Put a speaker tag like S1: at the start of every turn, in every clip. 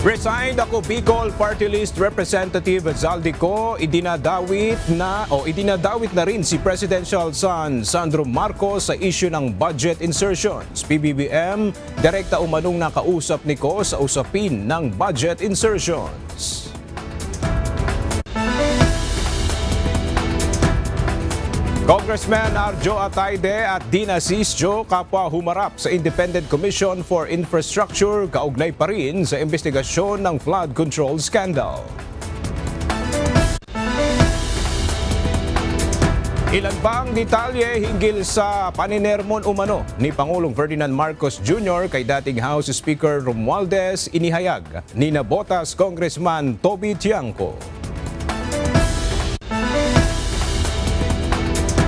S1: Resigned ako Bicol Party List Representative Zaldico, idinadawit na rin si Presidential son Sandro Marcos sa issue ng budget insertions. PBBM, direkta umanong nakausap ni Ko sa usapin ng budget insertions. Congressman Arjo Atayde at Dina Sisjo kapwa humarap sa Independent Commission for Infrastructure kaugnay pa rin sa investigasyon ng flood control scandal. Ilan bang detalye hinggil sa paninermon umano ni Pangulong Ferdinand Marcos Jr. kay dating House Speaker Romualdez inihayag ni Nabotas Congressman Toby Tiangco.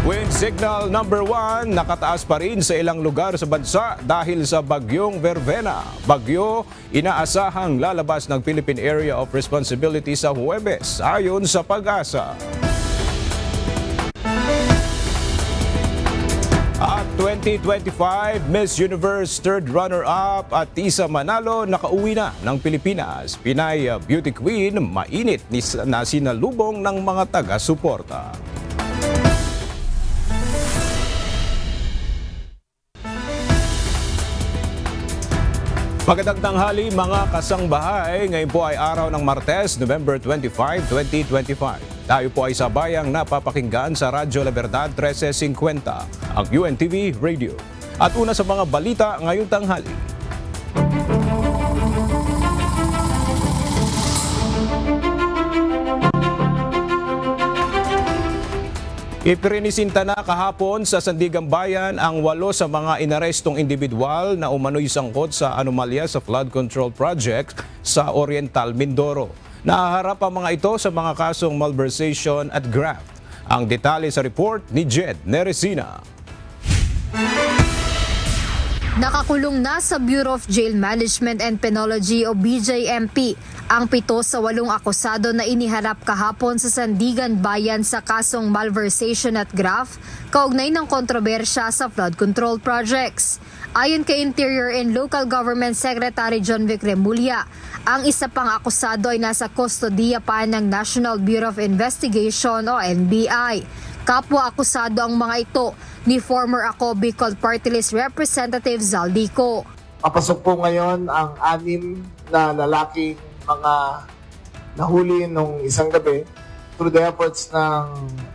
S1: Wind signal number 1 nakataas pa rin sa ilang lugar sa bansa dahil sa bagyong Vervena. Bagyo inaasahang lalabas ng Philippine Area of Responsibility sa Huwebes ayon sa Pag-asa. At 2025 Miss Universe third runner-up at Tisa Manalo nakauwi na ng Pilipinas. Pinay Beauty Queen mainit na sinalubong ng mga taga-suporta. Magandang tanghali mga kasangbahay. Ngayon po ay araw ng Martes, November 25, 2025. Tayo po ay sabayang napapakinggan sa Radyo La Verdad 1350, ang UNTV Radio. At una sa mga balita ngayong tanghali. Ipinisisinta na kahapon sa Sandigan Bayan ang 8 sa mga inarestong individual na umano'y sangkot sa anomalya sa flood control project sa Oriental Mindoro. Nahaharap ang mga ito sa mga kasong malversation at graft. Ang detalye sa report ni Jed Neresina.
S2: Nakakulong na sa Bureau of Jail Management and Penology o BJMP ang 7 sa 8 akusado na iniharap kahapon sa Sandigan Bayan sa kasong malversation at graft kaugnay ng kontrobersya sa flood control projects. Ayon kay Interior and Local Government Secretary John Vic Remulla, ang isa pang akusado ay nasa kustodiya pa ng National Bureau of Investigation o NBI. Kapwa akusado ang mga ito ni former Ako Bicol Party List Representative Zaldico.
S3: Papasok po ngayon ang 6 na lalaking mga nahuli nung isang gabi through the efforts ng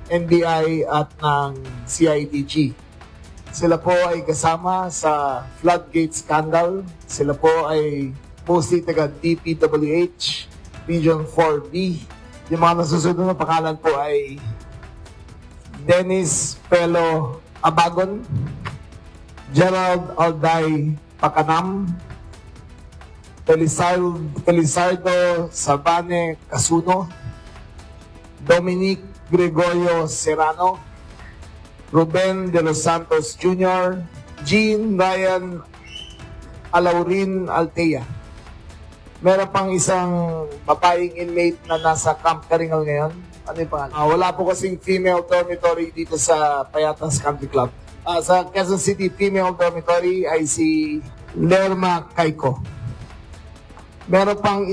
S3: NBI at ng CIDG. Sila po ay kasama sa floodgate scandal. Sila po ay mostly taga DPWH, Region 4B. Yung mga nasusunod na pangalan po ay Dennis Pelo Abagon, Gerald Alday Pacanam, Felizardo Sabane Casuno, Dominic Gregorio Serrano, Ruben de los Santos Jr., Jean Ryan Alaurin Altea. Meron pang isang babaeng inmate na nasa Camp Karingal ngayon. Ano yung pangalan? Wala po kasing female dormitory dito sa Payatas Country Club. Sa Quezon City, female dormitory ay si Lerma Caico. Meron pang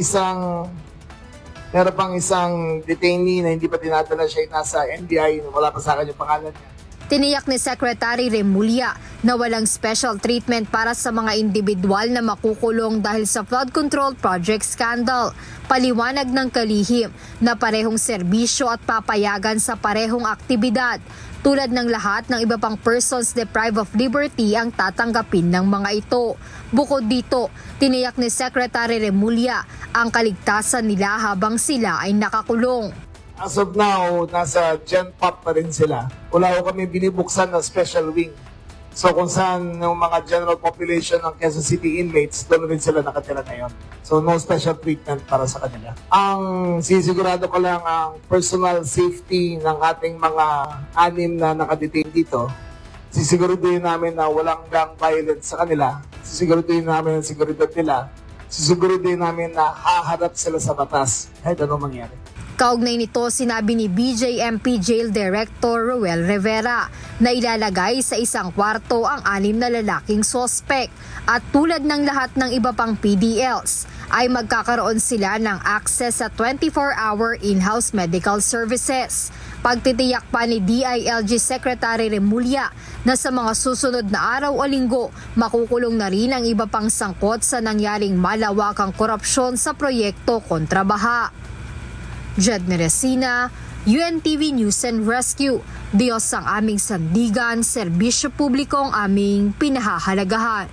S3: isang detainee na hindi pa dinadala siya, nasa NBI, wala pa sa akin yung pangalan niya.
S2: Tiniyak ni Secretary Remulla na walang special treatment para sa mga individual na makukulong dahil sa flood control project scandal. Paliwanag ng kalihim na parehong serbisyo at papayagan sa parehong aktibidad. Tulad ng lahat ng iba pang persons deprived of liberty ang tatanggapin ng mga ito. Bukod dito, tiniyak ni Secretary Remulla ang kaligtasan nila habang sila ay nakakulong.
S3: As of now, nasa Gen Pop pa rin sila. Wala ko kami binibuksan na special wing. So kung saan yung mga general population ng Quezon City inmates, doon rin sila nakatira ngayon. So no special treatment para sa kanila. Ang sisigurado ko lang ang personal safety ng ating mga 6 na nakadetain dito. Sisiguraduhin namin na walang gang violence sa kanila. Sisiguraduhin namin ang seguridad nila. Sisiguraduhin namin na haharap sila sa batas kahit anong mangyari.
S2: Kaugnay nito, sinabi ni BJMP Jail Director Roel Rivera na ilalagay sa isang kwarto ang 6 na lalaking sospek at tulad ng lahat ng iba pang PDLs ay magkakaroon sila ng access sa 24-hour in-house medical services. Pagtitiyak pa ni DILG Secretary Remulla na sa mga susunod na araw o linggo, makukulong na rin ang iba pang sangkot sa nangyaring malawakang korupsyon sa proyekto kontra baha. Jed Neresina, UNTV News and Rescue. Diyos ang aming sandigan, serbisyo publiko ang aming pinahahalagahan.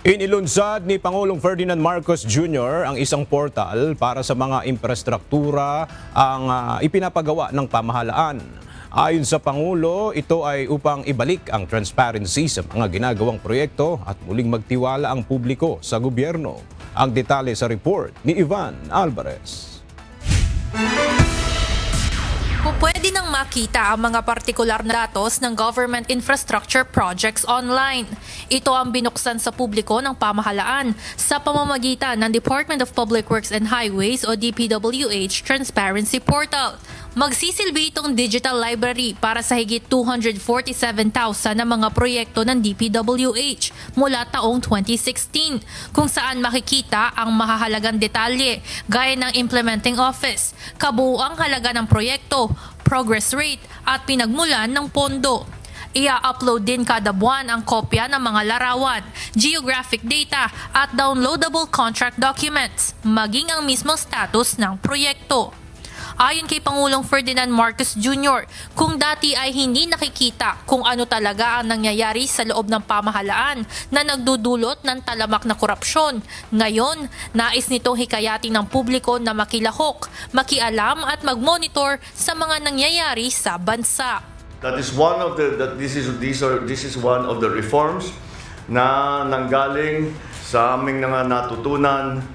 S1: Inilunsad ni Pangulong Ferdinand Marcos Jr. ang isang portal para sa mga infrastruktura ang ipinapagawa ng pamahalaan. Ayon sa Pangulo, ito ay upang ibalik ang transparency sa mga ginagawang proyekto at muling magtiwala ang publiko sa gobyerno. Ang detalye sa report ni Ivan Alvarez.
S4: Pwede nang makita ang mga partikular na datos ng government infrastructure projects online. Ito ang binuksan sa publiko ng pamahalaan sa pamamagitan ng Department of Public Works and Highways o DPWH Transparency Portal. Magsisilbi itong digital library para sa higit 247,000 na mga proyekto ng DPWH mula taong 2016, kung saan makikita ang mahahalagang detalye gaya ng implementing office, kabuuang halaga ng proyekto, progress rate at pinagmulan ng pondo. Ia-upload din kada buwan ang kopya ng mga larawan, geographic data at downloadable contract documents, maging ang mismong status ng proyekto. Ayon kay Pangulong Ferdinand Marcos Jr., kung dati ay hindi nakikita kung ano talaga ang nangyayari sa loob ng pamahalaan na nagdudulot ng talamak na korupsyon, ngayon nais nitong hikayatin ng publiko na makilahok, makialam at magmonitor sa mga nangyayari sa bansa.
S5: This is one of the reforms na nanggaling sa aming natutunan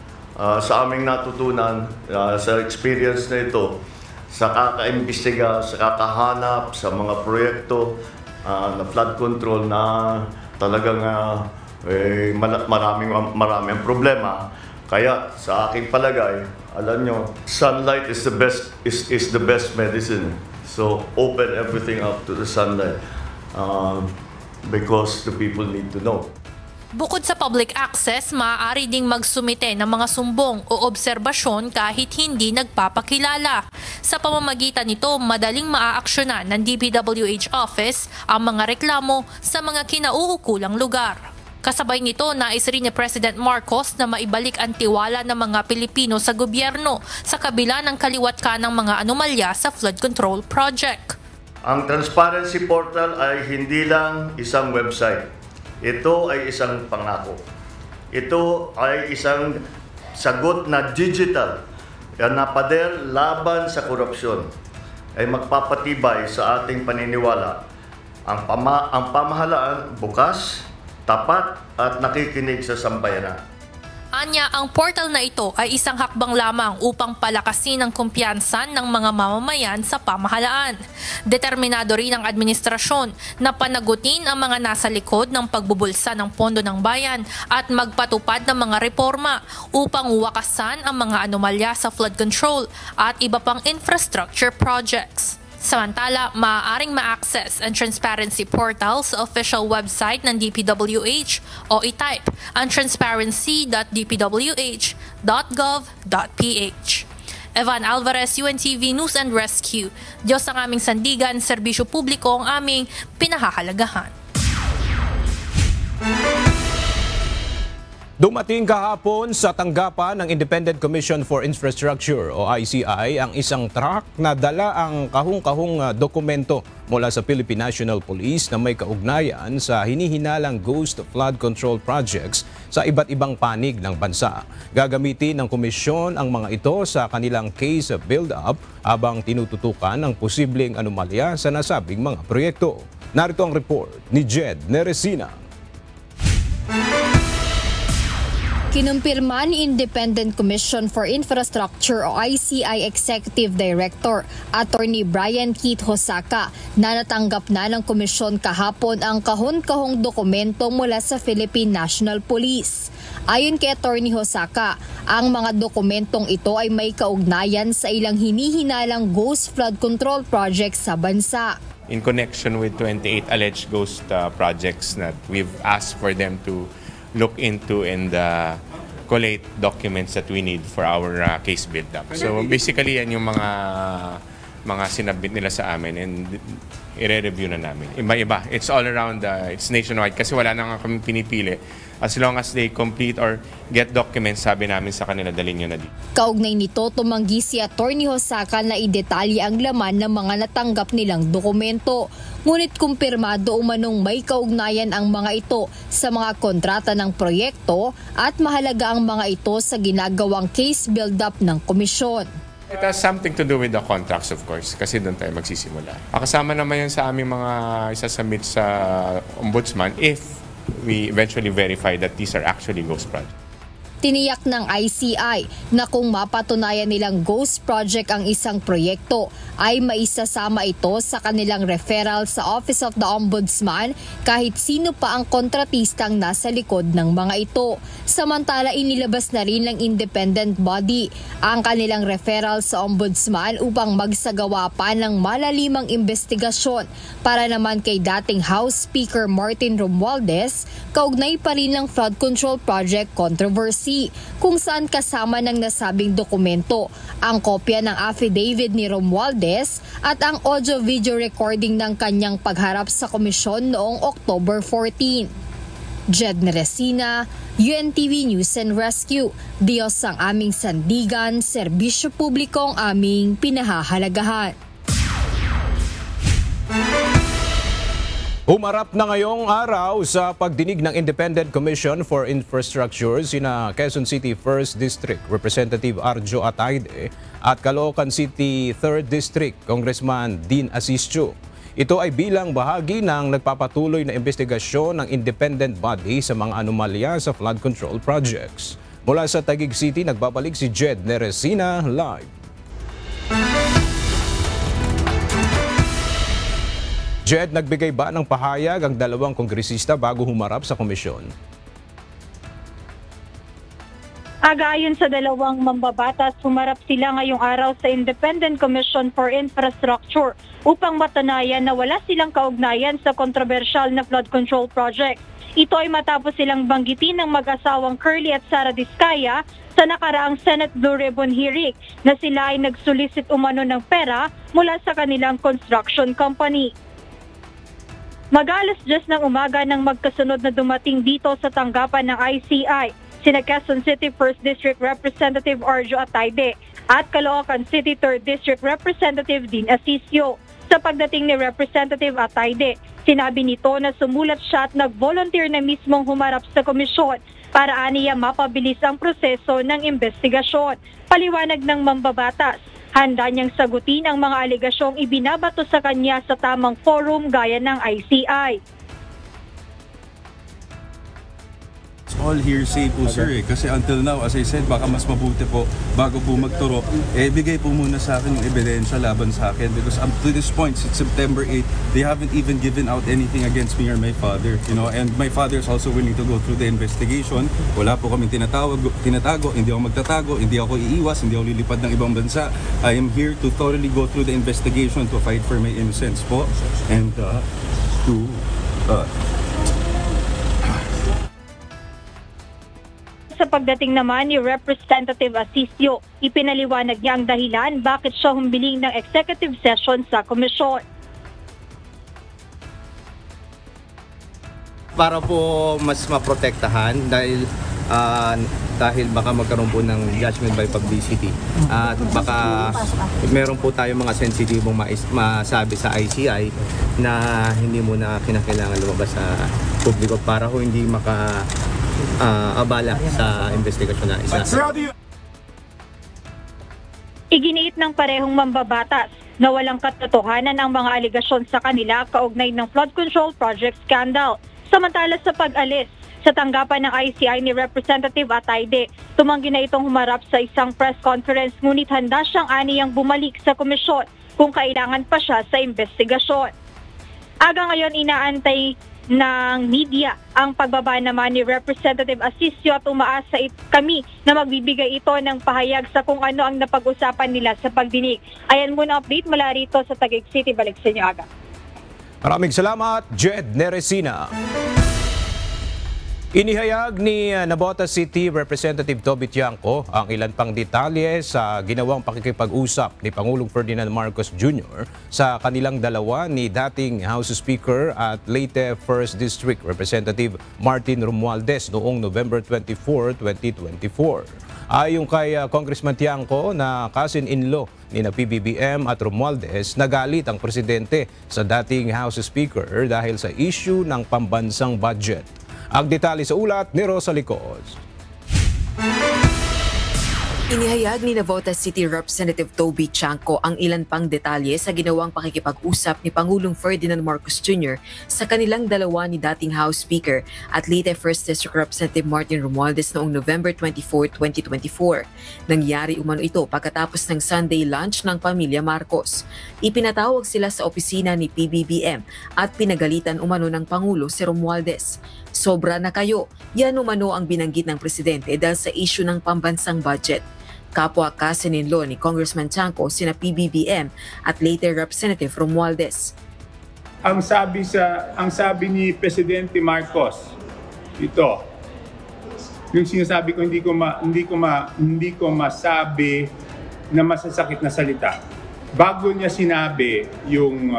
S5: sa experience na ito, sa kakaimbestiga, sa kakahanap, sa mga proyekto na flood control na talagang maraming problema. Kaya sa aking palagay, alam nyo, sunlight is the best medicine. So open everything up to the sunlight because the people need to know.
S4: Bukod sa public access, maaari ding magsumite ng mga sumbong o obserbasyon kahit hindi nagpapakilala. Sa pamamagitan nito, madaling maaaksyonan ng DPWH office ang mga reklamo sa mga kinauukulang lugar. Kasabay nito, nais rin ni President Marcos na maibalik ang tiwala ng mga Pilipino sa gobyerno sa kabila ng kaliwat ka ng mga anomalya sa flood control project.
S5: Ang Transparency Portal ay hindi lang isang website. Ito ay isang pangako. Ito ay isang sagot na digital na pader laban sa korupsyon. Ay magpapatibay sa ating paniniwala. Ang pamahalaan bukas, tapat at nakikinig sa sambayanan.
S4: Anya, ang portal na ito ay isang hakbang lamang upang palakasin ang kumpiyansa ng mga mamamayan sa pamahalaan. Determinado rin ang administrasyon na panagutin ang mga nasa likod ng pagbubulsa ng pondo ng bayan at magpatupad ng mga reforma upang wakasan ang mga anomalya sa flood control at iba pang infrastructure projects. Samantala, maaaring ma-access ang transparency portal sa official website ng DPWH o i-type ang transparency.dpwh.gov.ph. Evan Alvarez, UNTV News and Rescue. Diyos ang aming sandigan, serbisyo publiko ang aming pinahahalagahan.
S1: Dumating kahapon sa tanggapan ng Independent Commission for Infrastructure o ICI ang isang truck na dala ang kahong-kahong dokumento mula sa Philippine National Police na may kaugnayan sa hinihinalang ghost flood control projects sa iba't ibang panig ng bansa. Gagamitin ng komisyon ang mga ito sa kanilang case build-up habang tinututukan ang posibleng anomalya sa nasabing mga proyekto. Narito ang report ni Jed Neresina.
S2: Kinumpirma ni Independent Commission for Infrastructure o ICI Executive Director Attorney Brian Keith Hosaka na natanggap na ng komisyon kahapon ang kahon-kahong dokumento mula sa Philippine National Police. Ayon kay Attorney Hosaka, ang mga dokumentong ito ay may kaugnayan sa ilang hinihinalang ghost flood control projects sa bansa.
S6: In connection with 28 alleged ghost projects that we've asked for them to look into and collate documents that we need for our case build-up. So basically, yan yung mga sinabit nila sa amin and i-review na namin. Iba-iba. It's all around, it's nationwide kasi wala na nga kami pinipili. As long as they complete or get documents, sabi namin sa kanila, dalhin nyo na dito.
S2: Kaugnay nito, tumanggi si Attorney Hosaka na idetalye ang laman ng mga natanggap nilang dokumento. Ngunit kumpirmado umanong may kaugnayan ang mga ito sa mga kontrata ng proyekto at mahalaga ang mga ito sa ginagawang case build-up ng komisyon.
S6: It has something to do with the contracts, of course, kasi doon tayo magsisimula. Kasama naman yan sa aming mga isasubmit sa Ombudsman if we eventually verify that these are actually ghost projects.
S2: Tiniyak ng ICI na kung mapatunayan nilang ghost project ang isang proyekto, ay maisasama ito sa kanilang referral sa Office of the Ombudsman kahit sino pa ang kontratistang nasa likod ng mga ito. Samantala, inilabas na rin ng independent body ang kanilang referral sa Ombudsman upang magsagawa pa ng malalimang investigasyon para naman kay dating House Speaker Martin Romualdez, kaugnay pa rin ng flood control project controversy, kung saan kasama ng nasabing dokumento ang kopya ng affidavit ni Romualdez at ang audio-video recording ng kanyang pagharap sa komisyon noong October 14. Jed Neresina, UNTV News and Rescue. Diyos ang aming sandigan, serbisyo publiko ang aming pinahahalagahan.
S1: Humarap na ngayong araw sa pagdinig ng Independent Commission for Infrastructure sina Quezon City 1st District Representative Arjo Atayde at Caloocan City 3rd District Congressman Dean Asisio. Ito ay bilang bahagi ng nagpapatuloy na investigasyon ng independent body sa mga anomalya sa flood control projects. Mula sa Taguig City, nagbabalik si Jed Neresina live. Jed, nagbigay ba ng pahayag ang dalawang kongresista bago humarap sa komisyon?
S7: Ayon sa dalawang mambabatas, humarap sila ngayong araw sa Independent Commission for Infrastructure upang matanayan na wala silang kaugnayan sa kontrobersyal na flood control project. Ito ay matapos silang banggitin ng mag-asawang Curly at Sara Diskaya sa nakaraang Senate Blue Ribbon hearing na sila ay nagsolicit umano ng pera mula sa kanilang construction company. Mag-alas 10 ng umaga nang magkasunod na dumating dito sa tanggapan ng ICI, sina Quezon City 1st District Representative Arjo Atayde at Caloocan City 3rd District Representative Dean Asisio. Sa pagdating ni Representative Atayde, sinabi nito na sumulat siya at nag-volunteer na mismong humarap sa komisyon para aniya mapabilis ang proseso ng investigasyon. Paliwanag ng mambabatas, handa niyang sagutin ang mga alegasyong ibinabato sa kanya sa tamang forum gaya ng ICI.
S8: It's all hearsay po, sir. Kasi until now, as I said, baka mas mabuti po bago po magturo, bigay po muna sa akin yung ebidensya laban sa akin because up to this point, since September 8, they haven't even given out anything against me or my father. And my father is also willing to go through the investigation. Wala po kaming tinatago, hindi ako magtatago, hindi ako iiwas, hindi ako lilipad ng ibang bansa. I am here to thoroughly go through the investigation to fight for my innocence po and
S7: Sa pagdating naman ni Representative Asisio, ipinaliwanag niya ang dahilan bakit siya humbiling ng executive session sa komisyon.
S9: Para po mas maprotektahan dahil baka magkaroon po ng judgment by publicity at baka meron po tayo mga sensitibong masabi sa ICI na hindi muna kinakailangan lumabas sa publiko para ho hindi abala sa investigasyon na isa.
S7: Iginiit ng parehong mambabatas na walang katotohanan ang mga aligasyon sa kanila kaugnay ng flood control project scandal. Samantala sa pag-alis sa tanggapan ng ICI ni Representative Atayde, tumanggi na itong humarap sa isang press conference ngunit handa siyang aniyang bumalik sa komisyon kung kailangan pa siya sa investigasyon. Aga ngayon inaantay ng media ang pagbaba naman ni Representative Asisio at umaasa kami na magbibigay ito ng pahayag sa kung ano ang napag-usapan nila sa pagdinig. Ayan muna update mula rito sa Taguig City. Balik sa inyo, Aga.
S1: Maraming salamat, Jed Neresina. Inihayag ni Navotas City Representative Toby Tiangco ang ilan pang detalye sa ginawang pakikipag-usap ni Pangulong Ferdinand Marcos Jr. sa kanilang dalawa ni dating House Speaker at Leyte 1st District Representative Martin Romualdez noong November 24, 2024. Ayon kay Congressman Tiangco na cousin-in-law ni PBBM at Romualdez, nagalit ang presidente sa dating House Speaker dahil sa issue ng pambansang budget. Ang detalye sa ulat ni Rosa Licos.
S10: Inihayag ni Navotas City Representative Toby Tiangco ang ilan pang detalye sa ginawang pakikipag-usap ni Pangulong Ferdinand Marcos Jr. sa kanilang dalawa ni dating House Speaker at Leyte 1st District Representative Martin Romualdez noong November 24, 2024. Nangyari umano ito pagkatapos ng Sunday lunch ng pamilya Marcos. Ipinatawag sila sa opisina ni PBBM at pinagalitan umano ng Pangulo si Romualdez. Sobra na kayo, yan umano ang binanggit ng presidente dahil sa issue ng pambansang budget. Kapwa cousin-in-law ni Congressman Tiangco sina PBBM at Leyte Representative Romualdez.
S11: Ang sabi ni Presidente Marcos, ito, yung sinasabi ko hindi ko masabi na masasakit na salita. Bago niya sinabi yung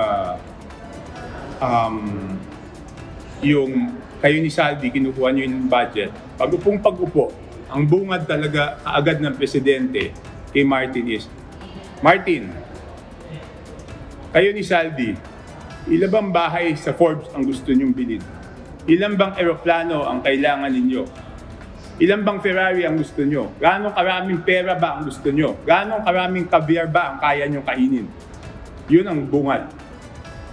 S11: kayo ni Saldi, kinukuha niyo yung budget. Pag-upo, ang bungad talaga kaagad ng presidente kay Martin is, Martin, kayo ni Saldi, ilan bang bahay sa Forbes ang gusto niyong bilhin? Ilan bang eroplano ang kailangan ninyo? Ilan bang Ferrari ang gusto niyo? Gaano karaming pera ba ang gusto niyo? Gaano karaming caviar ba ang kaya niyong kainin? Yun ang bungad.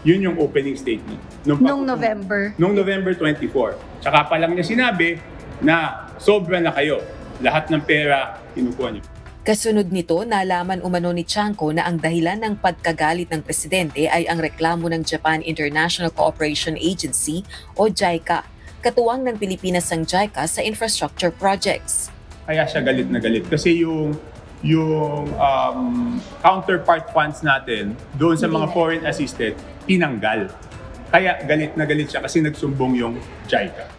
S11: Yun yung opening statement. Noong November 24. Tsaka pa lang niya sinabi na sobra na kayo. Lahat ng pera, kinukuha niyo.
S10: Kasunod nito, nalaman umano ni Tiangco na ang dahilan ng pagkagalit ng presidente ay ang reklamo ng Japan International Cooperation Agency o JICA, katuwang ng Pilipinas ang JICA sa infrastructure projects.
S11: Kaya siya galit na galit kasi yung counterpart funds natin doon sa mga foreign assisted, tinanggal. Kaya galit na galit siya kasi nagsumbong yung JICA.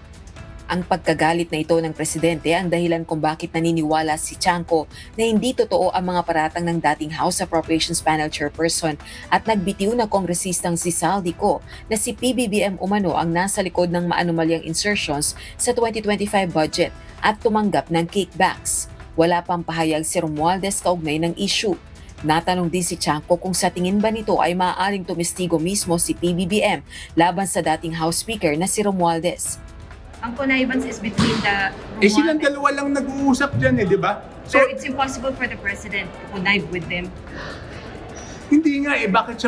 S10: Ang pagkagalit na ito ng presidente ang dahilan kung bakit naniniwala si Tiangco na hindi totoo ang mga paratang ng dating House Appropriations Panel Chairperson at nagbitiw na kongresistang si Saldi Co na si PBBM umano ang nasa likod ng maanumalyang insertions sa 2025 budget at tumanggap ng kickbacks. Wala pang pahayag si Romualdez kaugnay ng issue. Natanong din si Tiangco kung sa tingin ba nito ay maaaring tumistigo mismo si PBBM laban sa dating House Speaker na si Romualdez.
S12: Ang connivance is between the Romualdez.
S11: Silang dalawa lang nag-uusap dyan di ba?
S12: So, it's impossible for the president to connive with them.
S11: Hindi nga bakit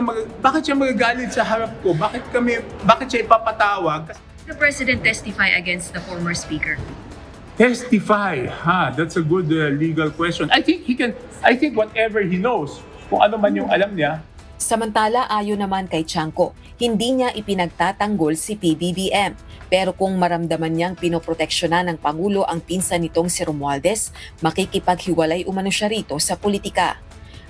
S11: siya magagalit sa harap ko? Bakit siya ipapatawag?
S12: The president testify against the former speaker.
S11: Testify? That's a good legal question. I think whatever he knows, kung ano man yung alam niya.
S10: Samantala, ayon naman kay Tiangco, hindi niya ipinagtatanggol si PBBM. Pero kung maramdaman niyang pinoproteksyonan ng Pangulo ang pinsan nitong si Romualdez, makikipaghiwalay umano siya rito sa politika.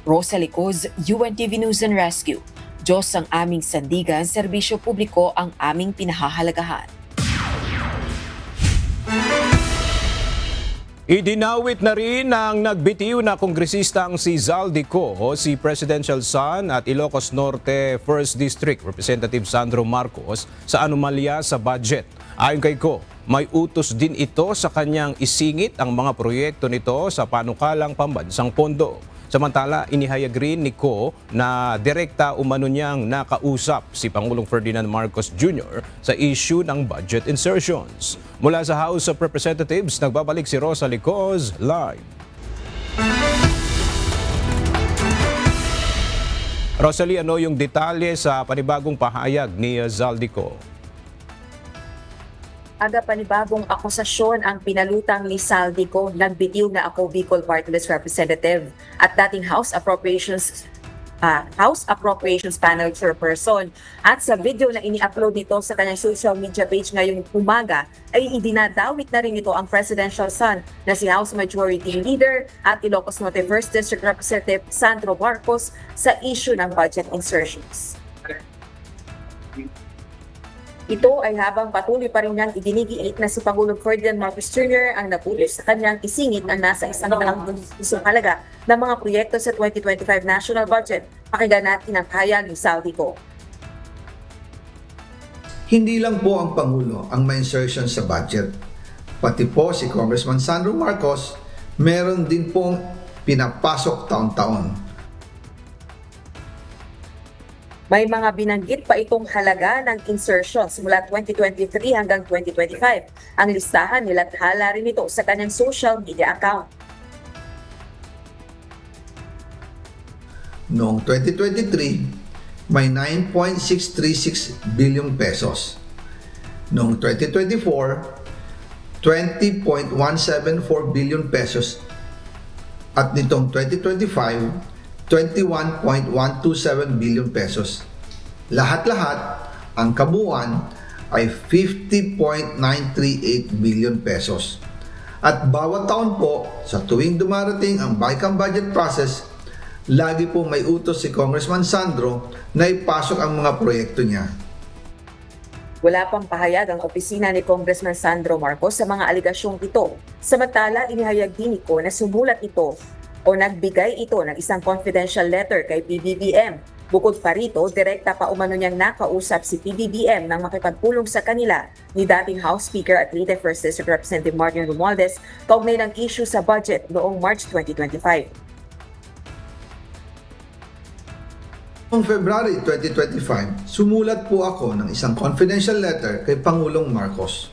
S10: Rosa Licos, UNTV News and Rescue. Diyos ang aming sandigan, serbisyo publiko ang aming pinahahalagahan.
S1: Idinawit na rin ng nagbitiw na kongresistang si Zaldi Co, si Presidential Son at Ilocos Norte 1st District Representative Sandro Marcos sa anomalya sa budget. Ayon kay Co, may utos din ito sa kanyang isingit ang mga proyekto nito sa panukalang pambansang pondo. Samantala, inihayag rin ni Co na direkta umano niyang nakausap si Pangulong Ferdinand Marcos Jr. sa issue ng budget insertions. Mula sa House of Representatives, nagbabalik si Rosa Licos live. Rosalie, ano yung detalye sa panibagong pahayag ni Zaldi Co?
S13: Aga panibagong akusasyon ang pinalutang ni Saldi Co, nagbitiw na ako Bicol Party List Representative at dating House Appropriations House Appropriations Panel Chairperson. At sa video na ini-upload nito sa kanyang social media page ngayong umaga, ay idinadawit na rin ito ang presidential son na si House Majority Leader at Ilocos Norte 1st District Representative Sandro Marcos sa issue ng budget insertions. Ito ay habang patuloy pa rin niyang idinigiit na si Pangulong Ferdinand Marcos Jr. ang napulis sa kanyang isingit ang nasa isang halaga ng mga proyekto sa 2025 national budget. Pakinggan natin ang hayag ni Zaldi Co.
S14: Hindi lang po ang Pangulo ang may insertion sa budget. Pati po si Congressman Sandro Marcos, meron din pong pinapasok taon-taon.
S13: May mga binanggit pa itong halaga ng insertion simula 2023 hanggang 2025. Ang listahan nilathala rin ito sa kanyang social media account.
S14: Noong 2023, may 9.636 billion pesos. Noong 2024, 20.174 billion pesos. At nitong 2025, 21.127 billion pesos. Lahat-lahat, ang kabuuan ay 50.938 billion pesos. At bawat taon po, sa tuwing dumarating ang BICAM budget process, lagi po may utos si Congressman Sandro na ipasok ang mga proyekto niya.
S13: Wala pang pahayag ang opisina ni Congressman Sandro Marcos sa mga aligasyong ito. Samantala, inihayag din ito na sumulat ito o nagbigay ito ng isang confidential letter kay PBBM. Bukod pa rito, direkta pa umano niyang nakausap si PBBM nang makipagpulong sa kanila ni dating House Speaker at Leyte 1st District Representative Martin Romualdez kaugnay ng issue sa budget noong March 2025.
S14: Noong February 2025, sumulat po ako ng isang confidential letter kay Pangulong Marcos.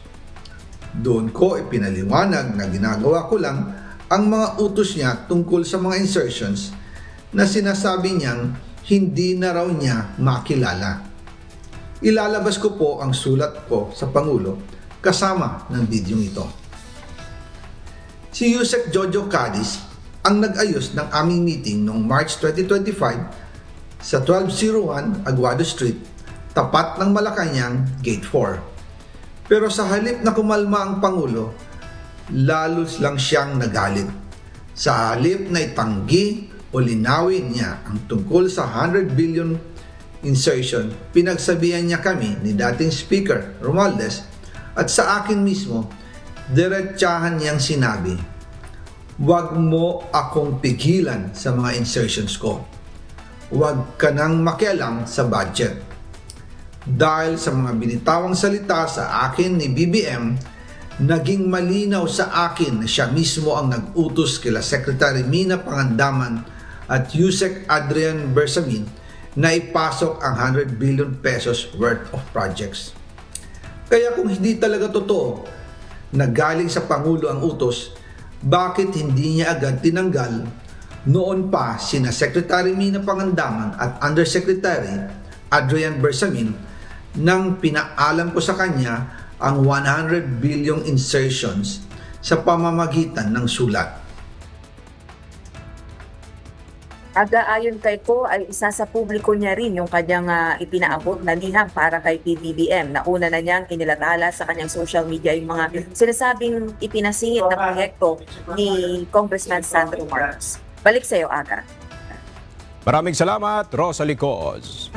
S14: Doon ko ipinaliwanag na ginagawa ko lang ang mga utos niya tungkol sa mga insertions na sinasabi niyang hindi na raw niya makilala. Ilalabas ko po ang sulat ko sa Pangulo kasama ng video ito. Si Yusek Jojo Cadiz ang nag-ayos ng aming meeting noong March 2025 sa 1201 Aguado Street, tapat ng Malacanang, Gate 4. Pero sa halip na kumalma ang Pangulo, lalos lang siyang nagalit. Sa halip na itanggi o linawin niya ang tungkol sa 100 billion insertion, pinagsabihan niya kami ni dating Speaker Romualdez at sa akin mismo, diretsahan niyang sinabi, "Huwag mo akong pigilan sa mga insertions ko. Huwag ka nang makialam sa budget." Dahil sa mga binitawang salita sa akin ni BBM, naging malinaw sa akin na siya mismo ang nag-utos kila Secretary Mina Pangandaman at Yusek Adrian Bersamin na ipasok ang 100 billion pesos worth of projects. Kaya kung hindi talaga totoo na galing sa Pangulo ang utos, bakit hindi niya agad tinanggal noon pa sina Secretary Mina Pangandaman at Undersecretary Adrian Bersamin nang pinaalam ko sa kanya ang 100 billion insertions sa pamamagitan ng sulat.
S13: Ayon kay Ko ay isa sa publiko niya rin yung kanyang ipinaabot na liham para kay PBBM. Nauna na niyang inilathala sa kanyang social media yung mga sinasabing ipinasingit na proyekto ni Congressman Sandro Marcos. Balik sa iyo, Aga.
S1: Maraming salamat, Rosalie Coz.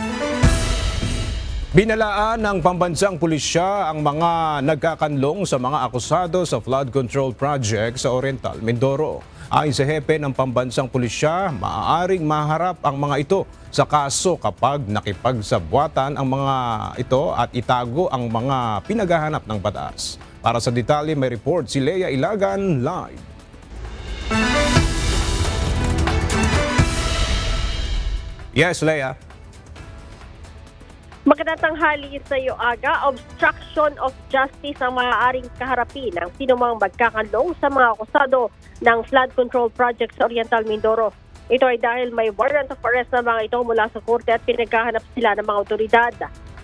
S1: Binalaan ng pambansang pulisya ang mga nagkakanlong sa mga akusado sa flood control project sa Oriental Mindoro. Ayon sa hepe ng pambansang pulisya, maaaring maharap ang mga ito sa kaso kapag nakipagsabwatan ang mga ito at itago ang mga pinaghahanap ng batas. Para sa detalye, may report si Leia Ilagan live. Yes, Leia.
S15: Magandang tanghali sa iyo, Aga. Obstruction of justice ang maaaring kaharapin ng sinumang magkakanlong sa mga akusado ng flood control project sa Oriental Mindoro. Ito ay dahil may warrant of arrest na mga ito mula sa korte at pinaghahanap sila ng mga otoridad.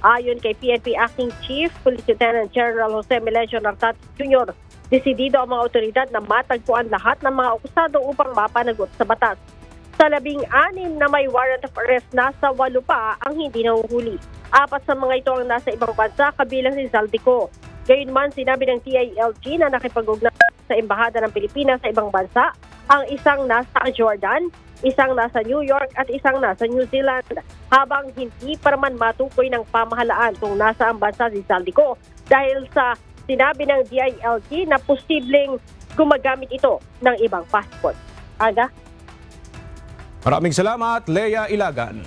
S15: Ayon kay PNP Acting Chief Police Lieutenant General Jose Melencio Nartat Jr., desidido ang mga otoridad na matagpuan lahat ng mga akusado upang mapanagot sa batas. Sa 16 na may warrant of arrest, nasa 8 pa ang hindi nahuhuli. 4 sa mga ito ang nasa ibang bansa, kabilang si Zaldico. Gayunman, sinabi ng DILG na nakipag-ugnayan sa Embahada ng Pilipinas sa ibang bansa, ang isang nasa Jordan, isang nasa New York at isang nasa New Zealand, habang hindi pa naman matukoy ng pamahalaan kung nasa ang bansa si Zaldico dahil sa sinabi ng DILG na posibleng gumagamit ito ng ibang passport. Aga?
S1: Maraming salamat, Lea Ilagan.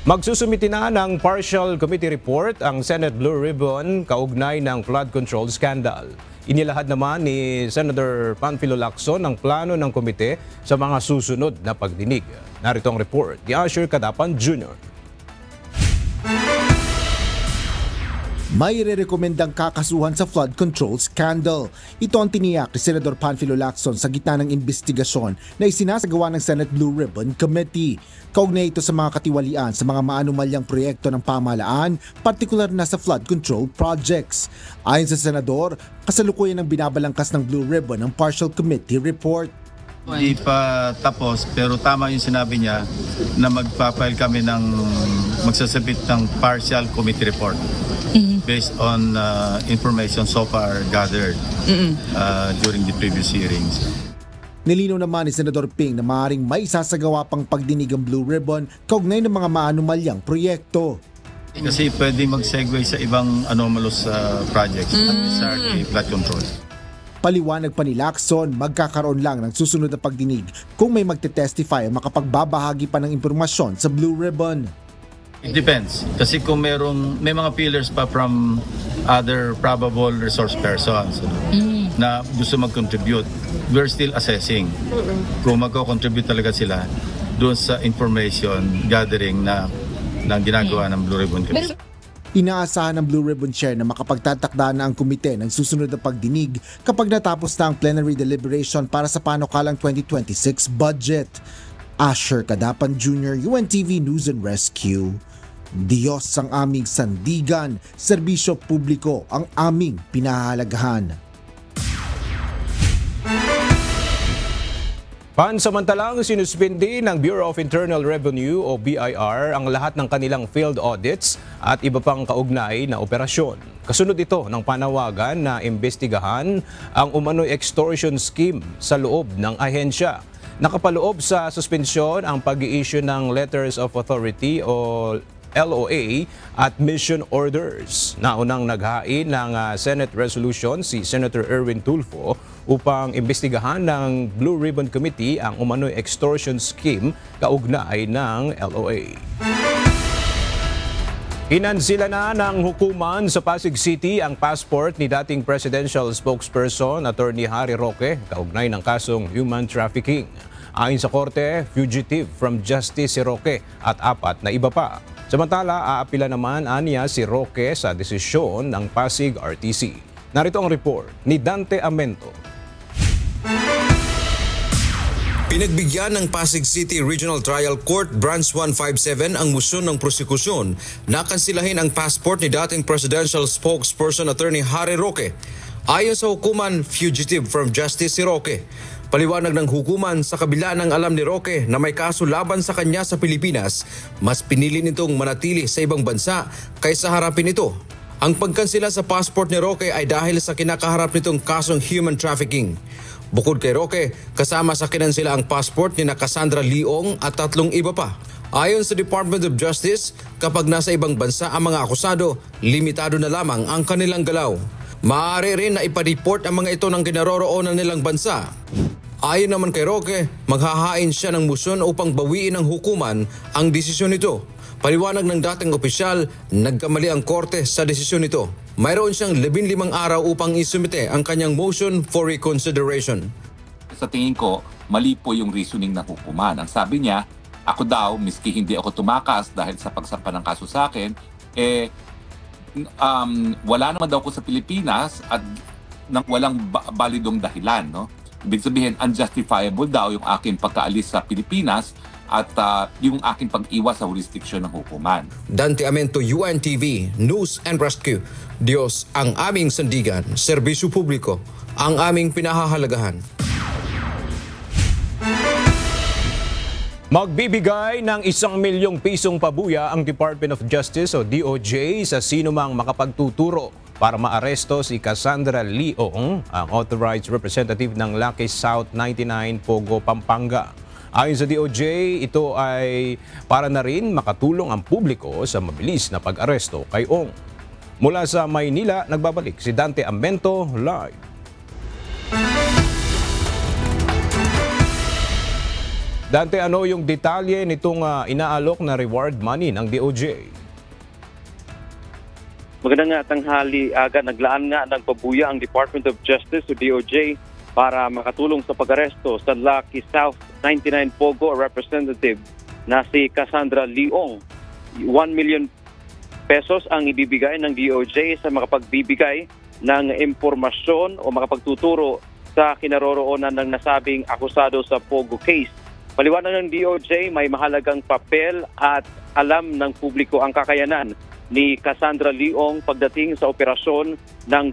S1: Magsusumiti na ng partial committee report ang Senate Blue Ribbon kaugnay ng flood control scandal. Inilahad naman ni Senator Panfilo Lacson ang plano ng komite sa mga susunod na pagdinig. Narito ang report ni Asher Cadapan Jr.
S16: May re-rekomendang kakasuhan sa flood control scandal. Ito ang tiniyak ni Senador Panfilo Lacson sa gitna ng investigasyon na isinasagawa ng Senate Blue Ribbon Committee. Kaugnay ito sa mga katiwalian sa mga maanumalyang proyekto ng pamahalaan, partikular na sa flood control projects. Ayon sa Senador, kasalukuyan ang binabalangkas ng Blue Ribbon ang partial committee report.
S17: Hindi pa tapos pero tama yung sinabi niya na magpapile kami ng magsasabit ng partial committee report based on information so far gathered during the previous hearings.
S16: Nilinaw naman ni Senador Ping na maaaring may sasagawa pang pagdinig ang Blue Ribbon kaugnay ng mga maanumalyang proyekto.
S17: Kasi pwede mag-segue sa ibang anomalous projects sa flood control.
S16: Paliwanag pa ni Lacson, magkakaroon lang ng susunod na pagdinig kung may magte-testify o makapagbabahagi pa ng impormasyon sa Blue Ribbon.
S17: It depends. Kasi kung may mga pillars pa from other probable resource persons na gusto mag-contribute, we're still assessing kung mag-contribute talaga sila doon sa information gathering na ginagawa ng Blue Ribbon Committee.
S16: Inaasahan ng Blue Ribbon Chair na makapagtatakda na ang komite ng susunod na pagdinig kapag natapos na ang plenary deliberation para sa panukalang 2026 budget. Asher Cadapan Jr., UNTV News and Rescue. Diyos ang aming sandigan, serbisyo publiko ang aming pinahahalagahan.
S1: Pansamantalang sinuspindi ng Bureau of Internal Revenue o BIR ang lahat ng kanilang field audits at iba pang kaugnay na operasyon. Kasunod ito ng panawagan na imbestigahan ang umano'y extortion scheme sa loob ng ahensya. Nakapaloob sa suspensyon ang pag-i-issue ng Letters of Authority o LOA at mission orders. Naunang naghain ng Senate resolution si Senator Erwin Tulfo upang imbestigahan ng Blue Ribbon Committee ang umano'y extortion scheme kaugnay ng LOA. Inansila na ng hukuman sa Pasig City ang passport ni dating presidential spokesperson Attorney Harry Roque kaugnay ng kasong human trafficking. Ayon sa korte, fugitive from justice si Roque at 4 na iba pa. Samantala, aapila naman aniya si Roque sa desisyon ng Pasig RTC. Narito ang report ni Dante Amento.
S18: Pinagbigyan ng Pasig City Regional Trial Court Branch 157 ang musyon ng prosekusyon na kansilahin ang passport ni dating presidential spokesperson Attorney Harry Roque. Ayon sa hukuman, fugitive from justice si Roque. Paliwanag ng hukuman, sa kabila ng alam ni Roque na may kaso laban sa kanya sa Pilipinas, mas pinili nitong manatili sa ibang bansa kaysa harapin ito. Ang pagkansila sa passport ni Roque ay dahil sa kinakaharap nitong kasong human trafficking. Bukod kay Roque, kasama sa kinansila ang passport ni Cassandra Leong at 3 iba pa. Ayon sa Department of Justice, kapag nasa ibang bansa ang mga akusado, limitado na lamang ang kanilang galaw. Maaari rin na ipareport ang mga ito ng kinaroroonan nilang bansa. Ayon naman kay Roque, maghahain siya ng musyon upang bawiin ng hukuman ang desisyon nito. Paliwanag ng dating opisyal, nagkamali ang korte sa desisyon nito. Mayroon siyang 15 araw upang isumite ang kanyang motion for reconsideration.
S19: Sa tingin ko, mali po yung reasoning ng hukuman. Ang sabi niya, ako daw, miski hindi ako tumakas dahil sa pagsampa ng kaso sa akin, wala naman daw ako sa Pilipinas at walang balidong dahilan, no? Ibig sabihin, unjustifiable daw yung aking pagkaalis sa Pilipinas at yung aking pag-iwas sa jurisdiction ng hukuman.
S18: Dante Amento, UNTV, News and Rescue. Diyos ang aming sandigan, serbisyo publiko ang aming pinahahalagahan.
S1: Magbibigay ng 1 milyong pisong pabuya ang Department of Justice o DOJ sa sinumang makapagtuturo para maaresto si Cassandra Leong, ang authorized representative ng Lucky South 99 Pogo, Pampanga. Ayon sa DOJ, ito ay para na rin makatulong ang publiko sa mabilis na pag-aresto kay Ong. Mula sa Maynila, nagbabalik si Dante Amento live. Dante, ano yung detalye nitong inaalok na reward money ng DOJ?
S20: Magandang tanghali, aga naglaan nga ng pabuya ang Department of Justice o DOJ para makatulong sa pag-aresto sa Lucky South 99 Pogo representative na si Cassandra Leong. 1 million pesos ang ibibigay ng DOJ sa makapagbibigay ng impormasyon o makapagtuturo sa kinaroroonan ng nasabing akusado sa Pogo case. Paliwanag ng DOJ, may mahalagang papel at alam ng publiko ang kakayanan ni Cassandra Leong pagdating sa operasyon ng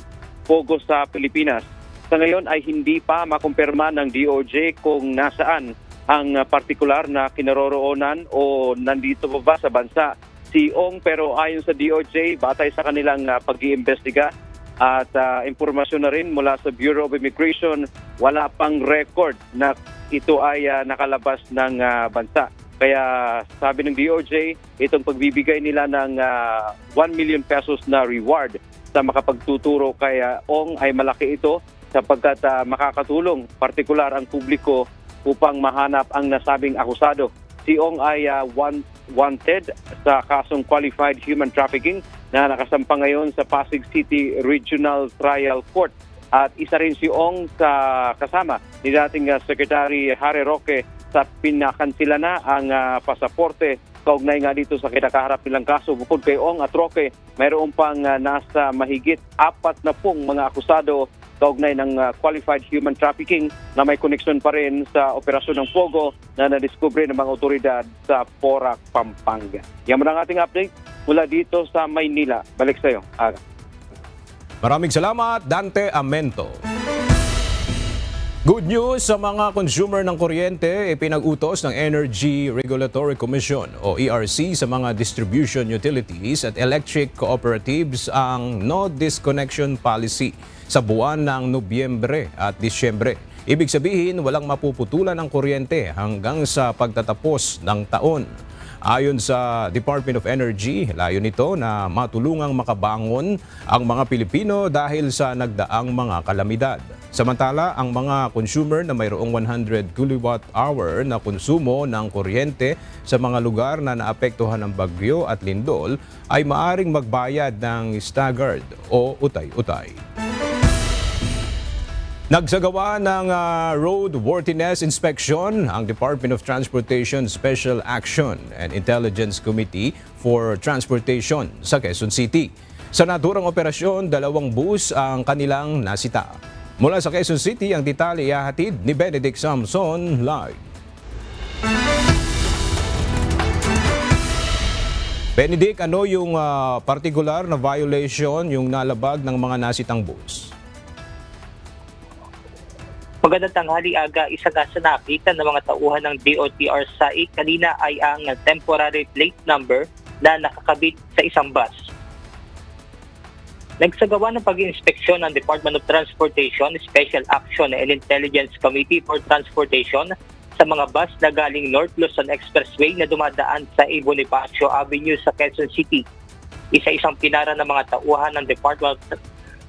S20: Pogo sa Pilipinas. Sa ngayon ay hindi pa makumpirma ng DOJ kung nasaan ang partikular na kinaroroonan o nandito pa ba sa bansa si Ong, pero ayon sa DOJ, batay sa kanilang pag-iimbestiga at impormasyon na rin mula sa Bureau of Immigration, wala pang record na ito ay nakalabas ng bansa. Kaya sabi ng DOJ, itong pagbibigay nila ng 1 million pesos na reward sa makapagtuturo kay Ong ay malaki ito sapagkat makakatulong partikular ang publiko upang mahanap ang nasabing akusado. Si Ong ay wanted sa kasong qualified human trafficking na nakasampa ngayon sa Pasig City Regional Trial Court. At isa rin si Ong sa kasama ni dating Secretary Harry Roque sa pinakansila na ang pasaporte kaugnay nga dito sa kinakaharap nilang kaso. Bukod kay Ong at Roque, mayroon pang nasa mahigit 40 mga akusado kaugnay ng qualified human trafficking na may koneksyon pa rin sa operasyon ng Pogo na nadiskubre ng mga otoridad sa Porac, Pampanga. Yan muna ang ating update mula dito sa Maynila. Balik sa iyo, Aga.
S1: Maraming salamat, Dante Amento. Good news sa mga consumer ng kuryente, ipinag-utos ng Energy Regulatory Commission o ERC sa mga distribution utilities at electric cooperatives ang no disconnection policy sa buwan ng Nobyembre at Disyembre. Ibig sabihin, walang mapuputulan ng kuryente hanggang sa pagtatapos ng taon. Ayon sa Department of Energy, layo nito na matulungang makabangon ang mga Pilipino dahil sa nagdaang mga kalamidad. Samantala, ang mga consumer na mayroong 100 kWh na konsumo ng kuryente sa mga lugar na naapektuhan ng bagyo at lindol ay maaring magbayad ng staggered o utay-utay. Nagsagawa ng roadworthiness inspection ang Department of Transportation Special Action and Intelligence Committee for Transportation sa Quezon City. Sa naturang operasyon, 2 bus ang kanilang nasita. Mula sa Quezon City, ang detalye ihahatid ni Benedict Samson live. Benedict, ano yung particular na violation yung nalabag ng mga nasitang bus?
S21: Magandang tanghali, Aga. Isa nga sa nakita ng mga tauhan ng DOTR SAIC kanina ay ang temporary plate number na nakakabit sa isang bus. Nagsagawa ng pag-inspeksyon ng Department of Transportation Special Action and Intelligence Committee for Transportation sa mga bus na galing North Luzon Expressway na dumadaan sa Bonifacio Avenue sa Quezon City. Isa-isang pinara ng mga tauhan ng Department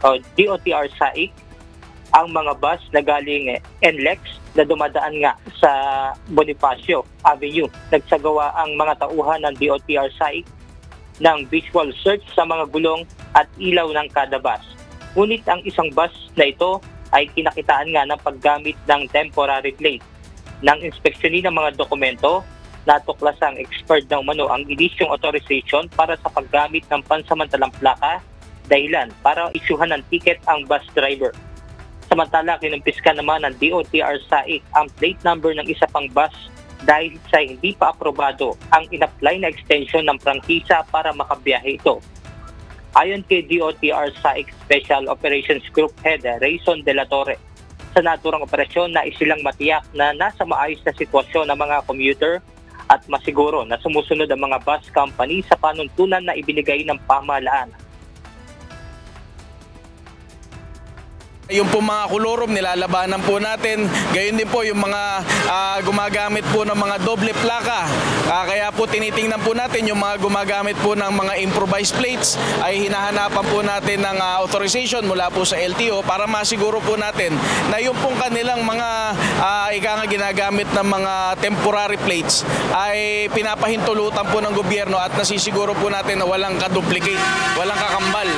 S21: of DOTR SAIC ang mga bus na galing NLEX na dumadaan nga sa Bonifacio Avenue. Nagsagawa ang mga tauhan ng DOTR SAIC ng visual search sa mga gulong at ilaw ng kada bus. Ngunit ang isang bus na ito ay kinakitaan nga ng paggamit ng temporary plate. Nang inspeksyonin ng mga dokumento, natuklasang expired ng umano ang inisyong authorization para sa paggamit ng pansamantalang plaka, dahilan para isyuhan ng ticket ang bus driver. Samantala, kinumpiska naman ng DOTR SAIC ang plate number ng isa pang bus dahil sa hindi pa aprobado ang in-apply na extension ng prangkisa para makabiyahe ito. Ayon kay DOTR SAIC Special Operations Group Head Rayson De La Torre, sa naturang operasyon na isilang matiyak na nasa maayos na sitwasyon ng mga commuter at masiguro na sumusunod ang mga bus company sa panuntunan na ibinigay ng pamahalaan.
S3: Yung po mga kolorom, nilalabanan po natin. Gayon din po yung mga gumagamit po ng mga doble plaka. Kaya po tinitingnan po natin yung mga gumagamit po ng mga improvised plates ay hinahanapan po natin ng authorization mula po sa LTO para masiguro po natin na yung pong kanilang mga ginagamit ng mga temporary plates ay pinapahintulutan po ng gobyerno at nasisiguro po natin na walang kaduplicate, walang kakambal.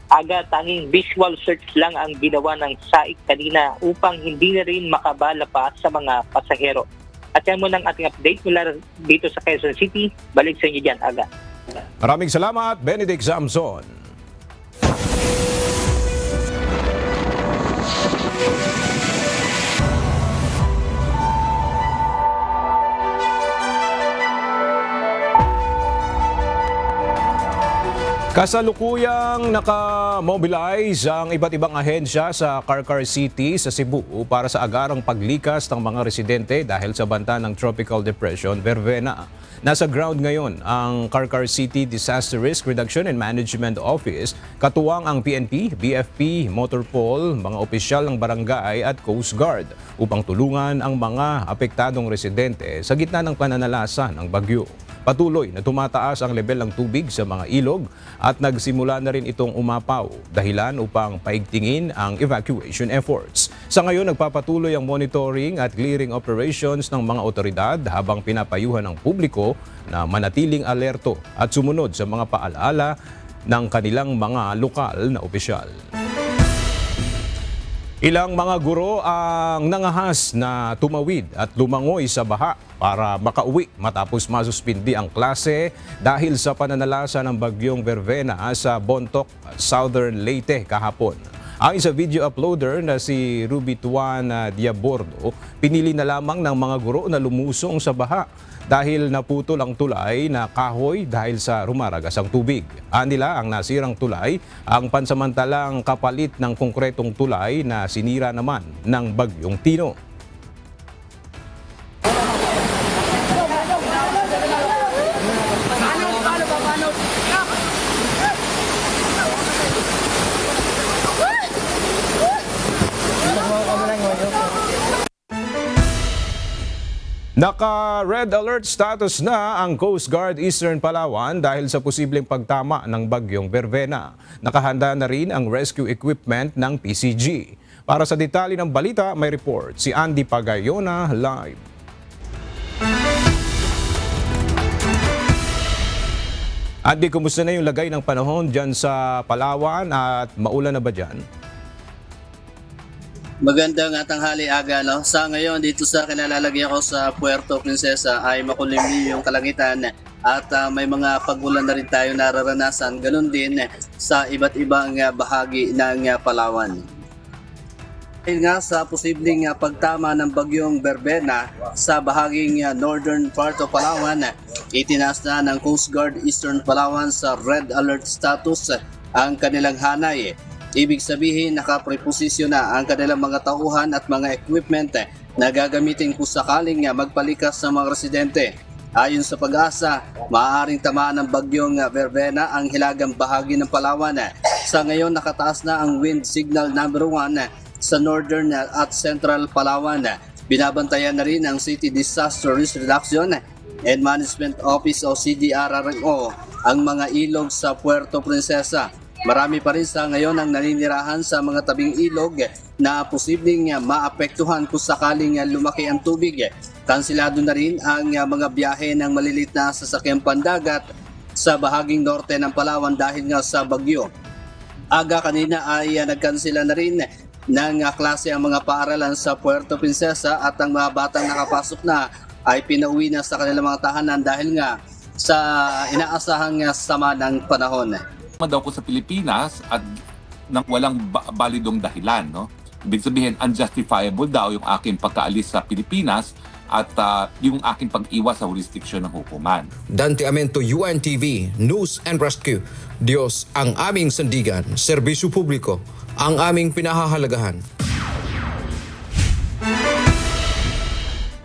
S21: Aga, tanging visual search lang ang ginawa ng SAIC kanina upang hindi na rin makabala pa sa mga pasahero. At yan muna ang ating update mula dito sa Quezon City. Balik sa inyo dyan, Aga.
S1: Maraming salamat, Benedict Zamson. Kasalukuyang nakamobilize ang iba't ibang ahensya sa Carcar City sa Cebu para sa agarang paglikas ng mga residente dahil sa banta ng Tropical Depression Vervena. Nasa ground ngayon ang Carcar City Disaster Risk Reduction and Management Office, katuwang ang PNP, BFP, Motorpol, mga opisyal ng barangay at Coast Guard upang tulungan ang mga apektadong residente sa gitna ng pananalasa ng bagyo. Patuloy na tumataas ang level ng tubig sa mga ilog at nagsimula na rin itong umapaw, dahilan upang paigtingin ang evacuation efforts. Sa ngayon, nagpapatuloy ang monitoring at clearing operations ng mga otoridad habang pinapayuhan ng publiko na manatiling alerto at sumunod sa mga paalaala ng kanilang mga lokal na opisyal. Ilang mga guro ang nangahas na tumawid at lumangoy sa baha para makauwi matapos masuspindi ang klase dahil sa pananalasa ng bagyong Vervena sa Bontoc, Southern Leyte kahapon. Ayon sa video uploader na si Ruby Tuan Diabordo, pinili na lamang ng mga guro na lumusong sa baha dahil naputol ang tulay na kahoy dahil sa rumaragas ang tubig. Anila ang nasirang tulay ang pansamantalang kapalit ng konkretong tulay na sinira naman ng bagyong Tino. Naka-red alert status na ang Coast Guard Eastern Palawan dahil sa posibleng pagtama ng bagyong Vervena. Nakahanda na rin ang rescue equipment ng PCG. Para sa detalye ng balita, may report si Andy Pagayona live. Andy, kumusta na yung lagay ng panahon dyan sa Palawan at maulan na ba dyan?
S22: Magandang tanghali, Aga. No? Sa ngayon, dito sa kinalalagyan ko sa Puerto Princesa ay makulimlim yung kalangitan at may mga pagulan na rin tayo nararanasan. Ganun din sa iba't ibang bahagi ng Palawan. Dahil nga sa posibleng pagtama ng bagyong Vervena sa bahaging northern part of Palawan, itinaas na ng Coast Guard Eastern Palawan sa red alert status ang kanilang hanay. Ibig sabihin, nakapreposisyon na ang kanilang mga tauhan at mga equipment na gagamitin kung sakaling magpalikas sa mga residente. Ayon sa Pag-asa, maaaring tamaan ng bagyong Vervena ang hilagang bahagi ng Palawan. Sa ngayon, nakataas na ang wind signal number 1 sa northern at central Palawan. Binabantayan na rin ang City Disaster Risk Reduction and Management Office o CDRRMO ang mga ilog sa Puerto Princesa. Marami pa rin sa ngayon ang naninirahan sa mga tabing ilog na posibleng maapektuhan kung sakaling lumaki ang tubig. Kansilado na rin ang mga biyahe ng malilit na sasakyang pandagat sa bahaging norte ng Palawan dahil nga sa bagyo. Aga kanina ay nagkansila na rin ng klase ang mga paaralan sa Puerto Princesa at ang mga batang nakapasok na ay pinauwi na sa kanilang mga tahanan dahil nga sa inaasahang sama ng panahon.
S19: Daw ko sa Pilipinas at nang walang balidong dahilan, no? Ibig sabihin, unjustifiable daw yung aking pagkaalis sa Pilipinas at yung aking pag-iwas sa jurisdiction ng hukuman.
S18: Dante Amento, UNTV, News and Rescue. Diyos ang aming sandigan, serbisyo publiko ang aming pinahahalagahan.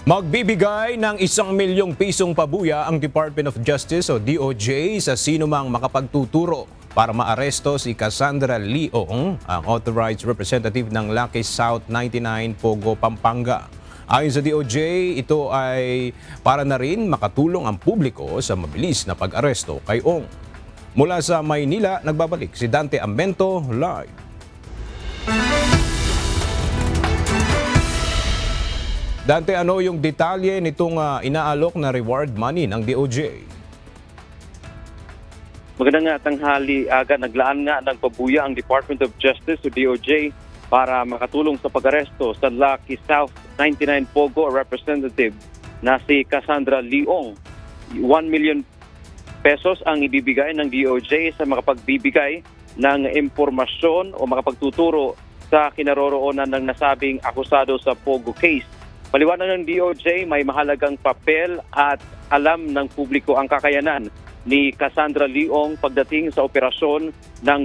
S1: Magbibigay ng 1 milyong pisong pabuya ang Department of Justice o DOJ sa sinumang makapagtuturo para maaresto si Cassandra Leong, ang authorized representative ng Lucky South 99 Pogo, Pampanga. Ayon sa DOJ, ito ay para na rin makatulong ang publiko sa mabilis na pag-aresto kay Ong. Mula sa Maynila, nagbabalik si Dante Amento live. Dante, ano yung detalye nitong inaalok na reward money ng DOJ?
S20: Magandang tanghali, naglaan nga ng pabuya ang Department of Justice o DOJ para makatulong sa pag-aresto sa Lucky South 99 Pogo representative na si Cassandra Leong. 1 million pesos ang ibibigay ng DOJ sa makapagbibigay ng impormasyon o makapagtuturo sa kinaroroonan ng nasabing akusado sa Pogo case. Paliwanag ng DOJ, may mahalagang papel at alam ng publiko ang kakayanan ni Cassandra Leong pagdating sa operasyon ng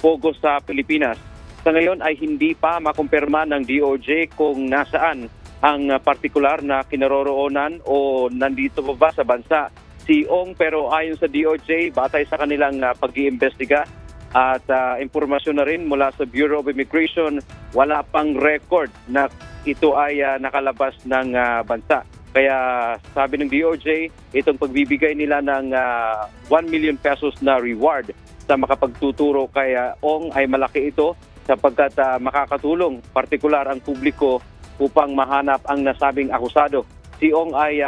S20: Pogo sa Pilipinas. Sa ngayon ay hindi pa makumpirma ng DOJ kung nasaan ang partikular na kinaroroonan o nandito ba sa bansa si Ong, pero ayon sa DOJ, batay sa kanilang pag-iimbestiga at impormasyon na rin mula sa Bureau of Immigration, wala pang record na ito ay nakalabas ng bansa. Kaya sabi ng DOJ, itong pagbibigay nila ng 1 million pesos na reward sa makapagtuturo kay Ong ay malaki ito sapagkat makakatulong partikular ang publiko upang mahanap ang nasabing akusado. Si Ong ay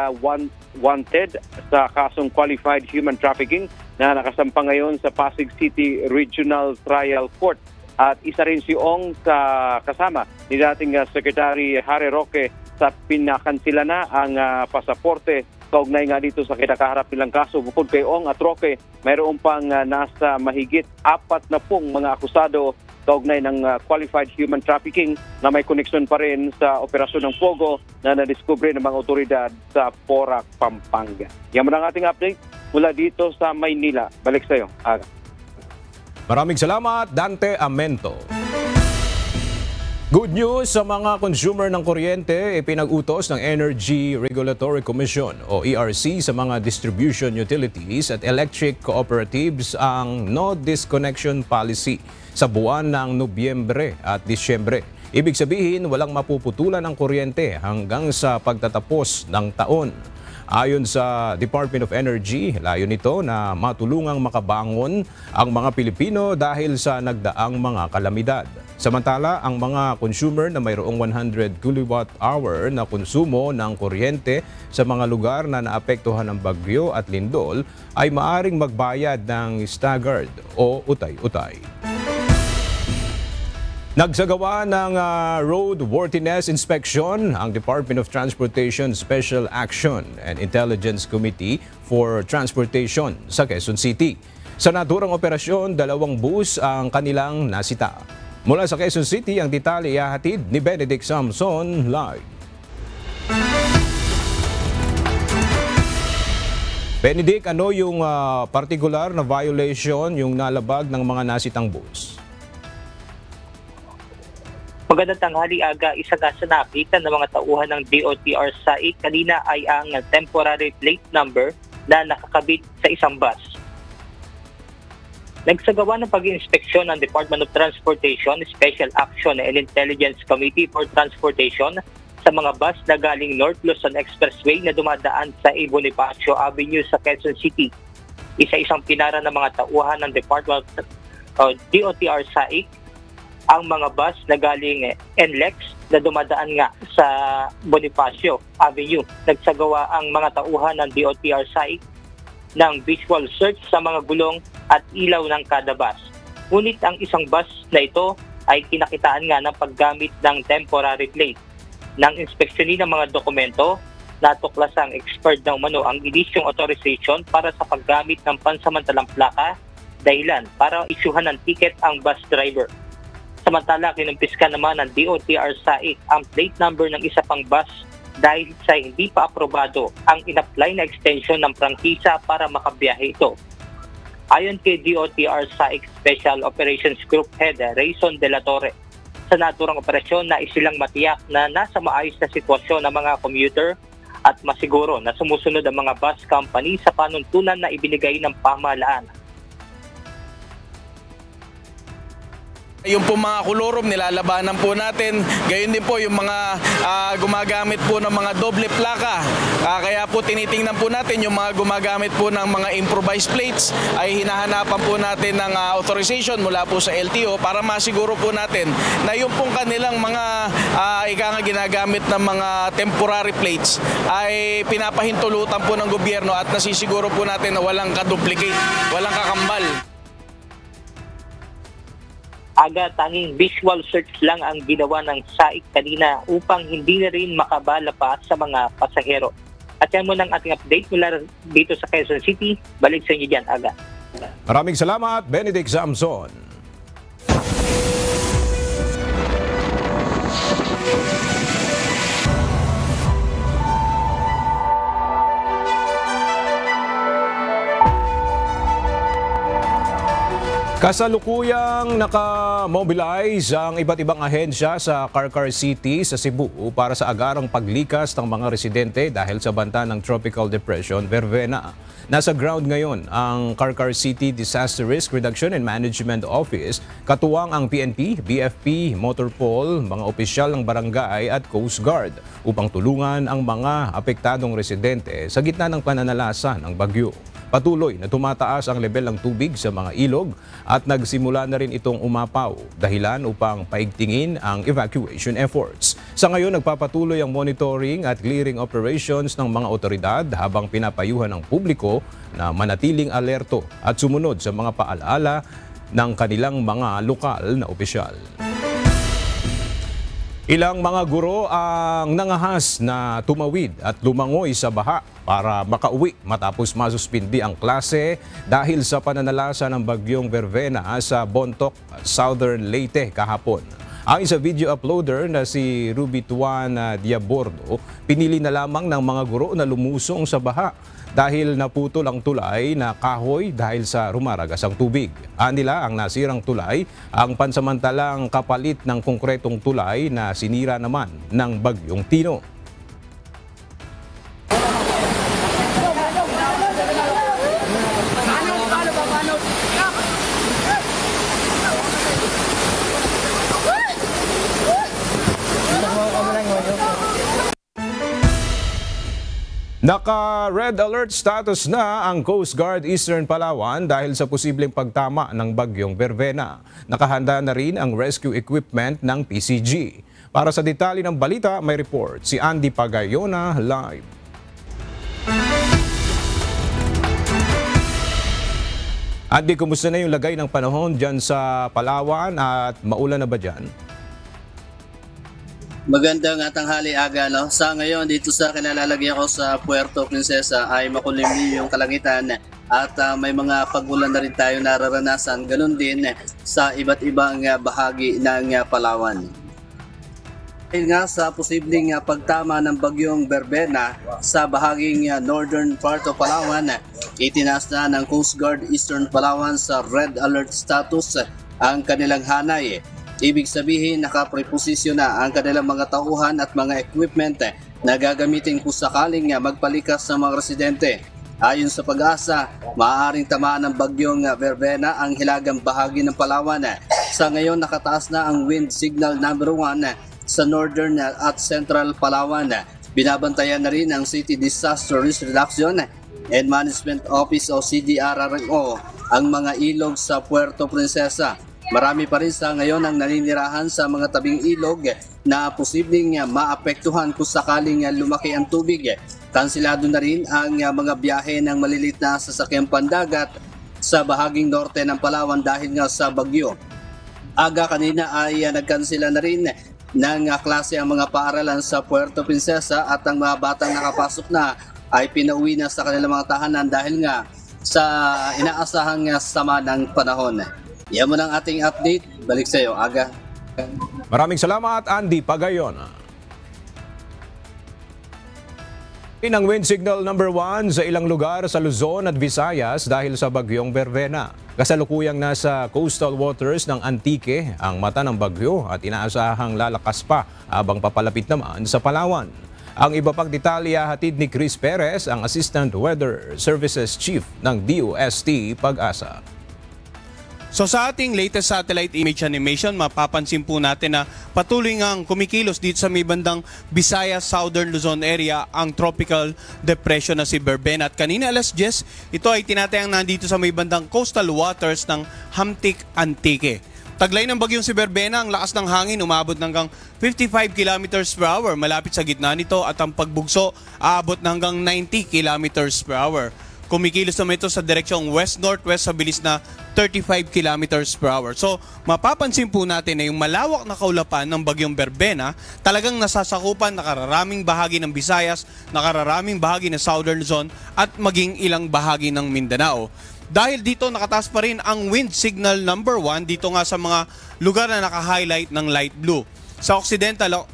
S20: wanted sa kasong qualified human trafficking na nakasampa ngayon sa Pasig City Regional Trial Court. At isa rin si Ong sa kasama ni dating Secretary Harry Roque sa pinakansila na ang pasaporte. Kaugnay nga dito sa kinakaharap nilang kaso. Bukod kay Ong at Roque, mayroon pang nasa mahigit 40 mga akusado kaugnay ng qualified human trafficking na may koneksyon pa rin sa operasyon ng Pogo na nadiskubre ng mga otoridad sa Porac, Pampanga. Yan mo ang ating update mula dito sa Maynila. Balik sa iyo, Aga.
S1: Maraming salamat, Dante Amento. Good news sa mga consumer ng kuryente, ipinag-utos ng Energy Regulatory Commission o ERC sa mga distribution utilities at electric cooperatives ang no disconnection policy sa buwan ng Nobyembre at Disyembre. Ibig sabihin, walang mapuputulan ng kuryente hanggang sa pagtatapos ng taon. Ayon sa Department of Energy, layon nito na matulungang makabangon ang mga Pilipino dahil sa nagdaang mga kalamidad. Samantala, ang mga consumer na mayroong 100 kilowatt-hour na konsumo ng kuryente sa mga lugar na naapektuhan ng bagyo at lindol ay maaring magbayad ng staggered o utay-utay. Nagsagawa ng roadworthiness inspection ang Department of Transportation Special Action and Intelligence Committee for Transportation sa Quezon City. Sa naturang operasyon, 2 bus ang kanilang nasita. Mula sa Quezon City, ang detalye ihahatid ni Benedict Samson live. Benedict, ano yung particular na violation yung nalabag ng mga nasitang bus?
S21: Magandang tanghali, Aga. Isa nga sa nakita ng mga tauhan ng DOTR SAIC kanina ay ang temporary plate number na nakakabit sa isang bus. Nagsagawa ng pag-inspeksyon ng Department of Transportation, Special Action and Intelligence Committee for Transportation sa mga bus na galing North Luzon Expressway na dumadaan sa Bonifacio Avenue sa Quezon City. Isa-isang pinara ng mga tauhan ng Department of DOTR SAIC ang mga bus na galing NLEX na dumadaan nga sa Bonifacio Avenue. Nagsagawa ang mga tauhan ng DOTR SAIC ng visual search sa mga gulong at ilaw ng kada bus. Ngunit ang isang bus na ito ay kinakitaan nga ng paggamit ng temporary plate. Nang inspeksyonin ng mga dokumento, natuklasang expired na umano ang inisyong authorization para sa paggamit ng pansamantalang plaka, dahilan para isyuhan ng ticket ang bus driver. Samantala, kinumpiska naman ng DOTR SAIC ang plate number ng isa pang bus dahil sa hindi pa aprobado ang in-apply na extension ng prangkisa para makabiyahe ito. Ayon kay DOTR SAIC Special Operations Group Head Rayson De La Torre, sa naturang operasyon na isilang matiyak na nasa maayos na sitwasyon ng mga commuter at masiguro na sumusunod ang mga bus company sa panuntunan na ibinigay ng pamahalaan.
S3: Yung po mga kulurom, nilalabanan po natin. Gayon din po yung mga gumagamit po ng mga doble plaka. Kaya po tinitingnan po natin yung mga gumagamit po ng mga improvised plates ay hinahanapan po natin ng authorization mula po sa LTO para masiguro po natin na yung pong kanilang mga ginagamit ng mga temporary plates ay pinapahintulutan po ng gobyerno at nasisiguro po natin na walang kaduplicate, walang kakambal.
S21: Aga, tanging visual search lang ang ginawa ng SAIC kanina upang hindi na rin makabala pa sa mga pasahero. At yan mo ng ating update mula dito sa Quezon City. Balik sa inyo dyan, Aga.
S1: Maraming salamat, Benedict Samson. Kasalukuyang nakamobilize ang iba't ibang ahensya sa Carcar City sa Cebu para sa agarang paglikas ng mga residente dahil sa banta ng Tropical Depression Vervena. Nasa ground ngayon ang Carcar City Disaster Risk Reduction and Management Office, katuwang ang PNP, BFP, Motorpol, mga opisyal ng barangay at Coast Guard upang tulungan ang mga apektadong residente sa gitna ng pananalasa ng bagyo. Patuloy na tumataas ang level ng tubig sa mga ilog at nagsimula na rin itong umapaw, dahilan upang paigtingin ang evacuation efforts. Sa ngayon, nagpapatuloy ang monitoring at clearing operations ng mga otoridad habang pinapayuhan ng publiko na manatiling alerto at sumunod sa mga paalaala ng kanilang mga lokal na opisyal. Ilang mga guro ang nangahas na tumawid at lumangoy sa baha para makauwi matapos masuspindi ang klase dahil sa pananalasa ng bagyong Vervena sa Bontoc, Southern Leyte kahapon. Ayon sa video uploader na si Ruby Tuan Diabordo, pinili na lamang ng mga guro na lumusong sa baha dahil naputol ang tulay na kahoy dahil sa rumaragas ang tubig. Anila ang nasirang tulay ang pansamantalang kapalit ng konkretong tulay na sinira naman ng bagyong Tino. Naka-red alert status na ang Coast Guard Eastern Palawan dahil sa posibleng pagtama ng bagyong Vervena. Nakahanda na rin ang rescue equipment ng PCG. Para sa detalye ng balita, may report si Andy Pagayona live. Andy, kumusta na yung lagay ng panahon dyan sa Palawan at maulan na ba dyan?
S22: Magandang tanghali, Aga. No? Sa ngayon, dito sa kinalalagyan ko sa Puerto Princesa ay makulimlim yung kalangitan at may mga pagulan na rin tayo nararanasan. Ganun din sa iba't ibang bahagi ng Palawan. Dahil nga sa posibleng pagtama ng bagyong Vervena sa bahaging northern part of Palawan, itinaas na ng Coast Guard Eastern Palawan sa red alert status ang kanilang hanay. Ibig sabihin, nakapreposisyon na ang kanilang mga tauhan at mga equipment na gagamitin kung sakaling magpalikas sa mga residente. Ayon sa Pag-asa, maaaring tamaan ng bagyong Vervena ang hilagang bahagi ng Palawan. Sa ngayon, nakataas na ang wind signal number 1 sa northern at central Palawan. Binabantayan na rin ng City Disaster Risk Reduction and Management Office o CDRRMO ang mga ilog sa Puerto Princesa. Marami pa rin sa ngayon ang naninirahan sa mga tabing ilog na posibleng maapektuhan kung sakaling lumaki ang tubig. Kansilado na rin ang mga biyahe ng malilit na sasakyang pandagat sa bahaging norte ng Palawan dahil nga sa bagyo. Aga kanina ay nagkansila na rin ng klase ang mga paaralan sa Puerto Princesa at ang mga batang nakapasok na ay pinauwi na sa kanilang mga tahanan dahil nga sa inaasahang sama ng panahon. Yan mo ng ating update. Balik sa iyo, Aga.
S1: Maraming salamat, Andy Pagayona. Ang wind signal number 1 sa ilang lugar sa Luzon at Visayas dahil sa bagyong Vervena. Kasalukuyang nasa coastal waters ng Antique ang mata ng bagyo at inaasahang lalakas pa habang papalapit naman sa Palawan. Ang iba pang detalya hatid ni Chris Perez, ang Assistant Weather Services Chief ng DOST Pag-asa.
S4: So sa ating latest satellite image animation, mapapansin po natin na patuloy ngang kumikilos dito sa may bandang Visayas, Southern Luzon area ang tropical depression na si Berbena. At kanina alas 10, ito ay tinatayang nandito sa may bandang coastal waters ng Hamtic Antique. Taglay ng bagyong si Berbena, ang lakas ng hangin umabot hanggang 55 km per hour malapit sa gitna nito at ang pagbugso aabot na hanggang 90 km per hour. Kumikilos naman ito sa direksyong west-northwest sa bilis na 35 km per hour. So, mapapansin po natin na yung malawak na kaulapan ng bagyong Berbena talagang nasasakupan nakararaming bahagi ng Visayas, nakararaming bahagi ng Southern Luzon at maging ilang bahagi ng Mindanao. Dahil dito nakataas pa rin ang wind signal number 1 dito nga sa mga lugar na naka-highlight ng light blue. Sa Occidental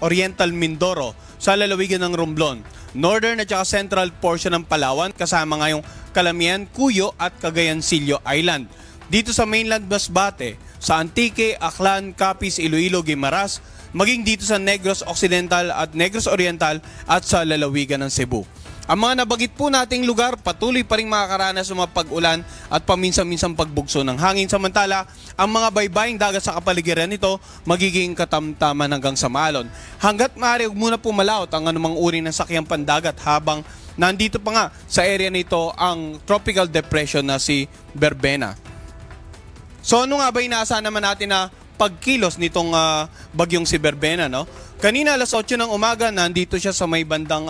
S4: Oriental Mindoro, sa lalawigan ng Romblon, northern at saka central portion ng Palawan kasama nga yung Calamian, Cuyo at Cagayancillo Island. Dito sa mainland Masbate, sa Antique, Aklan, Capiz, Iloilo, Guimaras, maging dito sa Negros Occidental at Negros Oriental at sa lalawigan ng Cebu. Ang mga nabagit po nating lugar patuloy pa rin makakaranas ng mga pag-ulan at paminsan-minsang pagbugso ng hangin. Samantala, ang mga baybaying dagat sa kapaligiran nito magiging katamtaman hanggang sa maalon. Hanggat maaari, huwag muna pumalaot ang anumang uri ng sakyang pandagat habang nandito pa nga sa area nito ang tropical depression na si Berbena. So ano nga ba inaasahan naman natin na pagkilos nitong bagyong si Berbena? No? Kanina alas 8 ng umaga nandito siya sa may bandang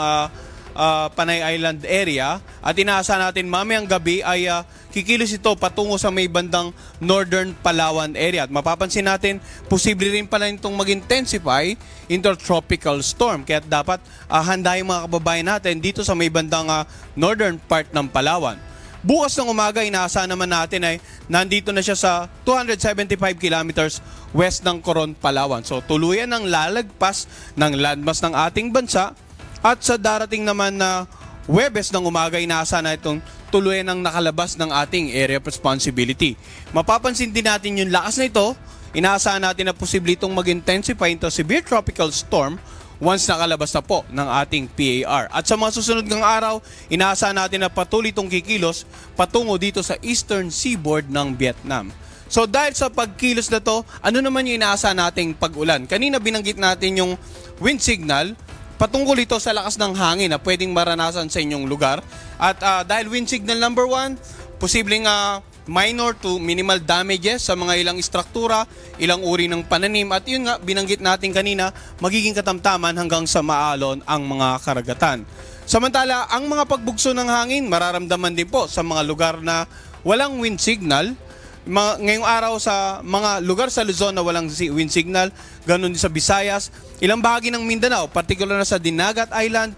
S4: Panay Island area at inaasahan natin mamayang gabi ay kikilos ito patungo sa may bandang Northern Palawan area. At mapapansin natin, posible rin pala itong mag-intensify into tropical storm. Kaya dapat handa yung mga kababayan natin dito sa may bandang northern part ng Palawan. Bukas ng umaga, inaasahan naman natin ay nandito na siya sa 275 kilometers west ng Coron, Palawan. So tuluyan ang lalagpas ng landmass ng ating bansa. At sa darating naman na Huwebes ng umaga, inaasahan na itong tuluyan ng nakalabas ng ating area of responsibility. Mapapansin din natin yung lakas na ito, inaasahan natin na posible itong mag-intensify into severe tropical storm once nakalabas na po ng ating PAR. At sa mga susunod ng araw, inaasahan natin na patuloy itong kikilos patungo dito sa eastern seaboard ng Vietnam. So dahil sa pagkilos na to, ano naman yung inaasahan nating pag-ulan? Kanina binanggit natin yung wind signal, patungkol ito sa lakas ng hangin na pwedeng maranasan sa inyong lugar. At dahil wind signal number 1, posibleng minor to minimal damages sa mga ilang istruktura, ilang uri ng pananim. At yun nga, binanggit natin kanina, magiging katamtaman hanggang sa maalon ang mga karagatan. Samantala, ang mga pagbugso ng hangin, mararamdaman din po sa mga lugar na walang wind signal. Ngayong araw sa mga lugar sa Luzon na walang wind signal, ganun din sa Visayas, ilang bahagi ng Mindanao, partikular na sa Dinagat Island,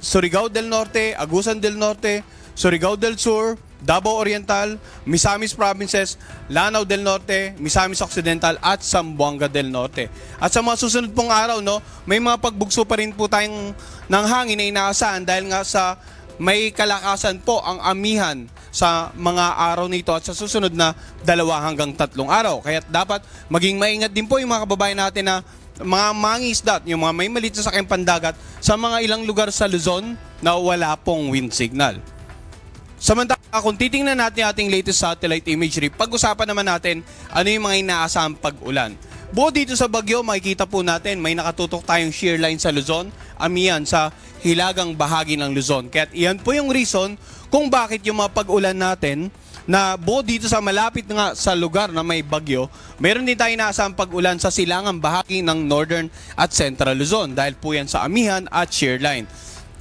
S4: Surigao del Norte, Agusan del Norte, Surigao del Sur, Davao Oriental, Misamis Provinces, Lanao del Norte, Misamis Occidental at Zamboanga del Norte. At sa mga susunod pong araw, no, may mga pagbugso pa rin po tayong ng hangin na inaasahan dahil nga sa may kalakasan po ang amihan sa mga araw nito at sa susunod na 2 hanggang 3 araw. Kaya dapat maging maingat din po yung mga kababayan natin na mga mangisdat, yung mga may maliit na sakyang pandagat sa mga ilang lugar sa Luzon na wala pong wind signal. Samantala, kung titingnan natin ating latest satellite imagery, pag-usapan naman natin ano yung mga inaasahang pag-ulan. Bukod dito sa bagyo, makikita po natin may nakatutok tayong shear line sa Luzon, amihan sa hilagang bahagi ng Luzon. Kaya iyan po yung reason kung bakit yung mga pag-ulan natin na bukod dito sa malapit nga sa lugar na may bagyo, meron din tayo inaasahang pag-ulan sa silangang bahagi ng Northern at Central Luzon dahil po yan sa amihan at shear line.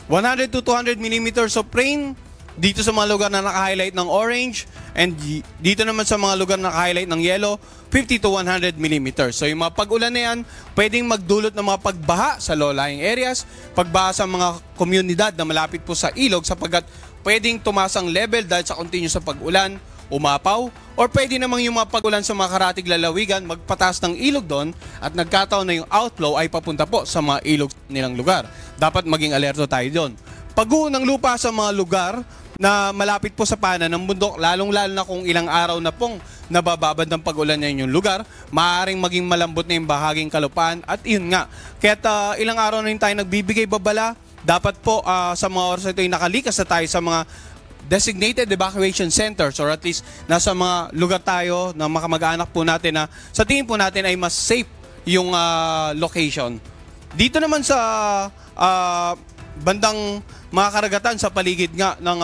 S4: 100 to 200 millimeters of rain dito sa mga lugar na naka-highlight ng orange and dito naman sa mga lugar na naka-highlight ng yellow, 50 to 100 millimeters. So yung mga pag-ulan na yan, pwedeng magdulot ng mga pagbaha sa low-lying areas, pagbaha sa mga komunidad na malapit po sa ilog sapagkat pwedeng tumaas ang level dahil sa continuous sa pag-ulan, umapaw, or pwede namang yung mga pag-ulan sa mga karatig lalawigan, magpataas ng ilog doon at nagkataon na yung outflow ay papunta po sa mga ilog nilang lugar. Dapat maging alerto tayo doon. Pag-uho ng lupa sa mga lugar na malapit po sa pana ng bundok, lalong-lalo na kung ilang araw na pong nabababad ng pag-ulan na yung lugar, maaaring maging malambot na yung bahaging kalupaan at yun nga. Kaya ilang araw na rin tayo nagbibigay babala, dapat po sa mga oras na ito ay nakalikas na tayo sa mga designated evacuation centers or at least nasa mga lugar tayo na makamag-anak po natin na sa tingin po natin ay mas safe yung location. Dito naman sa bandang mga karagatan sa paligid nga ng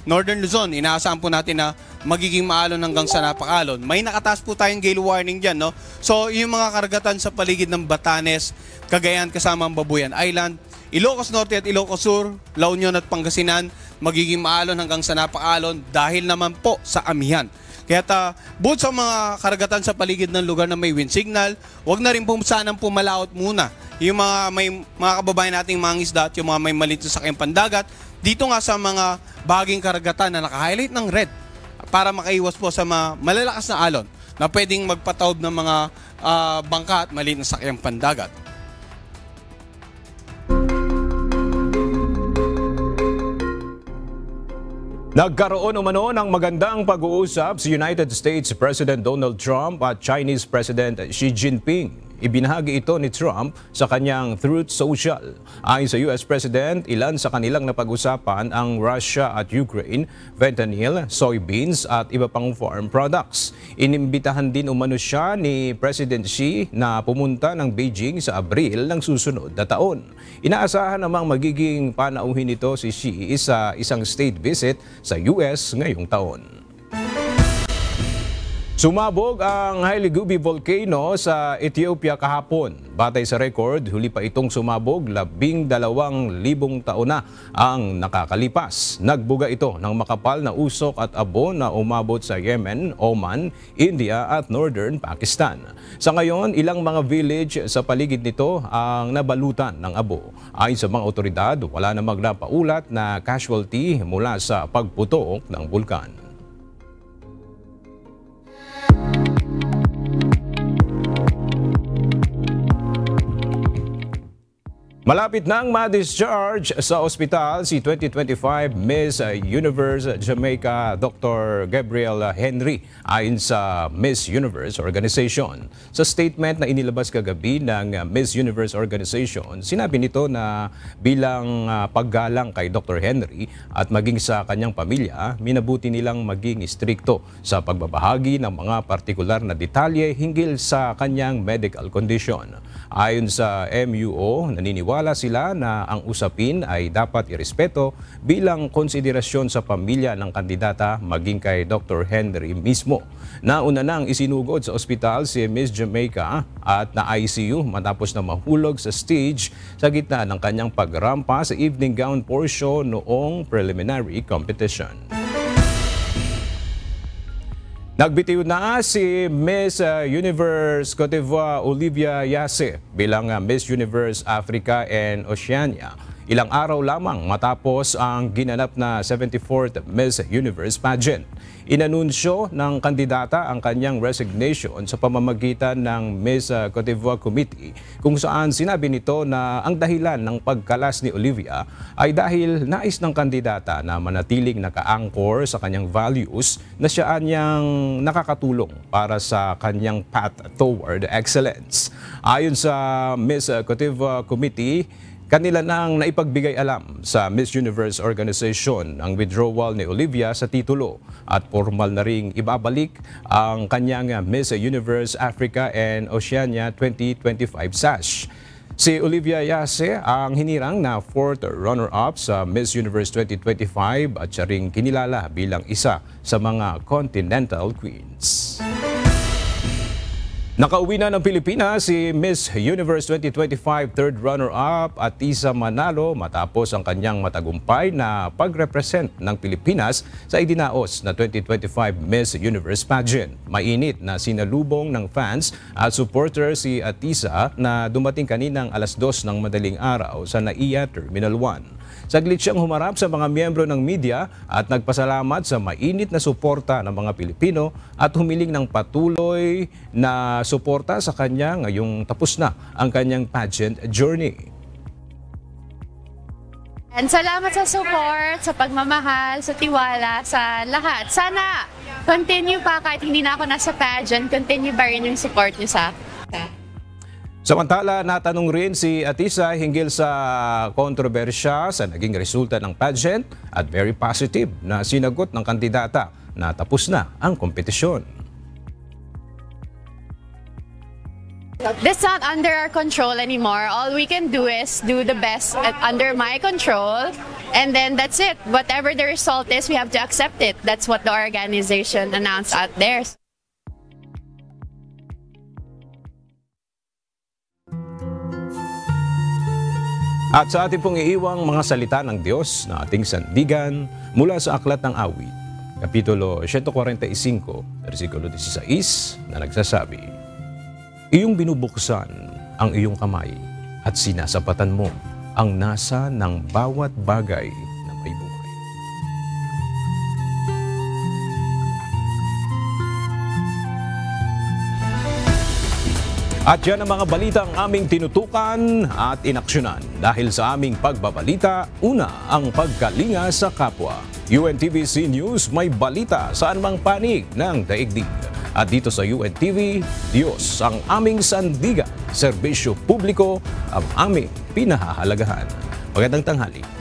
S4: Northern Luzon, inaasahan po natin na magiging maalon hanggang sa napakalon. May nakataas po tayong gale warning dyan, no? So, yung mga karagatan sa paligid ng Batanes, Cagayan kasama ang Babuyan Island, Ilocos Norte at Ilocos Sur, La Union at Pangasinan, magiging maalon hanggang sa napakalon dahil naman po sa amihan. Kaya bukod sa mga karagatan sa paligid ng lugar na may wind signal, wag na rin po sanang pumalaot muna. Yung mga kababayan nating mga isda at yung mga may maliit na sakyang pandagat, dito nga sa mga bahaging karagatan na naka-highlight ng red para makaiwas po sa mga malalakas na alon na pwedeng magpataob ng mga bangka at maliit na sakyang pandagat.
S1: Nagkaroon umano ng magandang pag-uusap si United States President Donald Trump at Chinese President Xi Jinping. Ibinahagi ito ni Trump sa kanyang Truth Social. Ayon sa US President, ilan sa kanilang napag-usapan ang Russia at Ukraine, fentanyl, soybeans at iba pang farm products. Inimbitahan din umano siya ni President Xi na pumunta ng Beijing sa Abril ng susunod na taon. Inaasahan namang magiging panauhin nito si Xi sa isang state visit sa US ngayong taon. Sumabog ang Haile-Gubbi Volcano sa Ethiopia kahapon. Batay sa record, huli pa itong sumabog 12,000 taon na ang nakakalipas. Nagbuga ito ng makapal na usok at abo na umabot sa Yemen, Oman, India at Northern Pakistan. Sa ngayon, ilang mga village sa paligid nito ang nabalutan ng abo. Ayon sa mga otoridad, wala namang napaulat na casualty mula sa pagputok ng bulkan. Malapit nang ma-discharge sa ospital si 2025 Miss Universe Jamaica Dr. Gabriel Henry ayon sa Miss Universe Organization. Sa statement na inilabas kagabi ng Miss Universe Organization, sinabi nito na bilang paggalang kay Dr. Henry at maging sa kanyang pamilya, minabuti nilang maging istrikto sa pagbabahagi ng mga partikular na detalye hinggil sa kanyang medical condition. Ayon sa MUO, naniniwala sila na ang usapin ay dapat irespeto bilang konsiderasyon sa pamilya ng kandidata maging kay Dr. Henry mismo. Nauna nang isinugod sa ospital si Miss Jamaica at na-ICU matapos na mahulog sa stage sa gitna ng kanyang pagrampa sa evening gown portion noong preliminary competition. Nagbitiw na si Miss Universe Cote d'Ivoire Olivia Yasse bilang Miss Universe Africa and Oceania. Ilang araw lamang matapos ang ginanap na 74th Miss Universe pageant. Inanunsyo ng kandidata ang kanyang resignation sa pamamagitan ng Miss Cote d'Ivoire Committee kung saan sinabi nito na ang dahilan ng pagkalas ni Olivia ay dahil nais ng kandidata na manatiling naka-anchor sa kanyang values na siya niyang nakakatulong para sa kanyang path toward excellence. Ayon sa Miss Cote d'Ivoire Committee, kanila nang naipagbigay alam sa Miss Universe Organization ang withdrawal ni Olivia sa titulo at formal na ring ibabalik ang kanyang Miss Universe Africa and Oceania 2025 sash. Si Olivia Yasse ang hinirang na 4th runner-up sa Miss Universe 2025 at siya ring kinilala bilang isa sa mga Continental Queens. Nakauwi na ng Pilipinas si Miss Universe 2025 third runner-up Atisa Manalo matapos ang kanyang matagumpay na pag-represent ng Pilipinas sa idinaos na 2025 Miss Universe pageant. Mainit na sinalubong ng fans at supporters si Atisa na dumating kaninang alas 2 ng madaling araw sa NAIA Terminal 1. Saglit siyang humarap sa mga miyembro ng media at nagpasalamat sa mainit na suporta ng mga Pilipino at humiling ng patuloy na suporta sa kanya ngayong tapos na ang kanyang pageant journey.
S5: And salamat sa support, sa pagmamahal, sa tiwala, sa lahat. Sana continue pa kahit hindi na ako nasa pageant, continue pa rin yung support niyo sa akin.
S1: Samantala, natanong rin si Atisa hinggil sa kontrobersya sa naging resulta ng pageant at very positive na sinagot ng kandidata na tapos na ang kompetisyon.
S5: That's not under our control anymore. All we can do is do the best under my control, and then that's it. Whatever the result is, we have to accept it. That's what the organization announced out there.
S1: At sa ating pong iiwang mga salita ng Diyos na ating sandigan mula sa Aklat ng Awit, Kapitulo 145, versikulo 16 na nagsasabi, iyong binubuksan ang iyong kamay at sinasapatan mo ang nasa ng bawat bagay na may buhay. At yan ang mga balitang aming tinutukan at inaksyonan. Dahil sa aming pagbabalita, una ang pagkalinga sa kapwa. UNTVC News may balita saan mang panig ng daigdig. At dito sa UNTV, Diyos ang aming sandigan, serbisyo publiko ang aming pinahahalagahan. Magandang tanghali.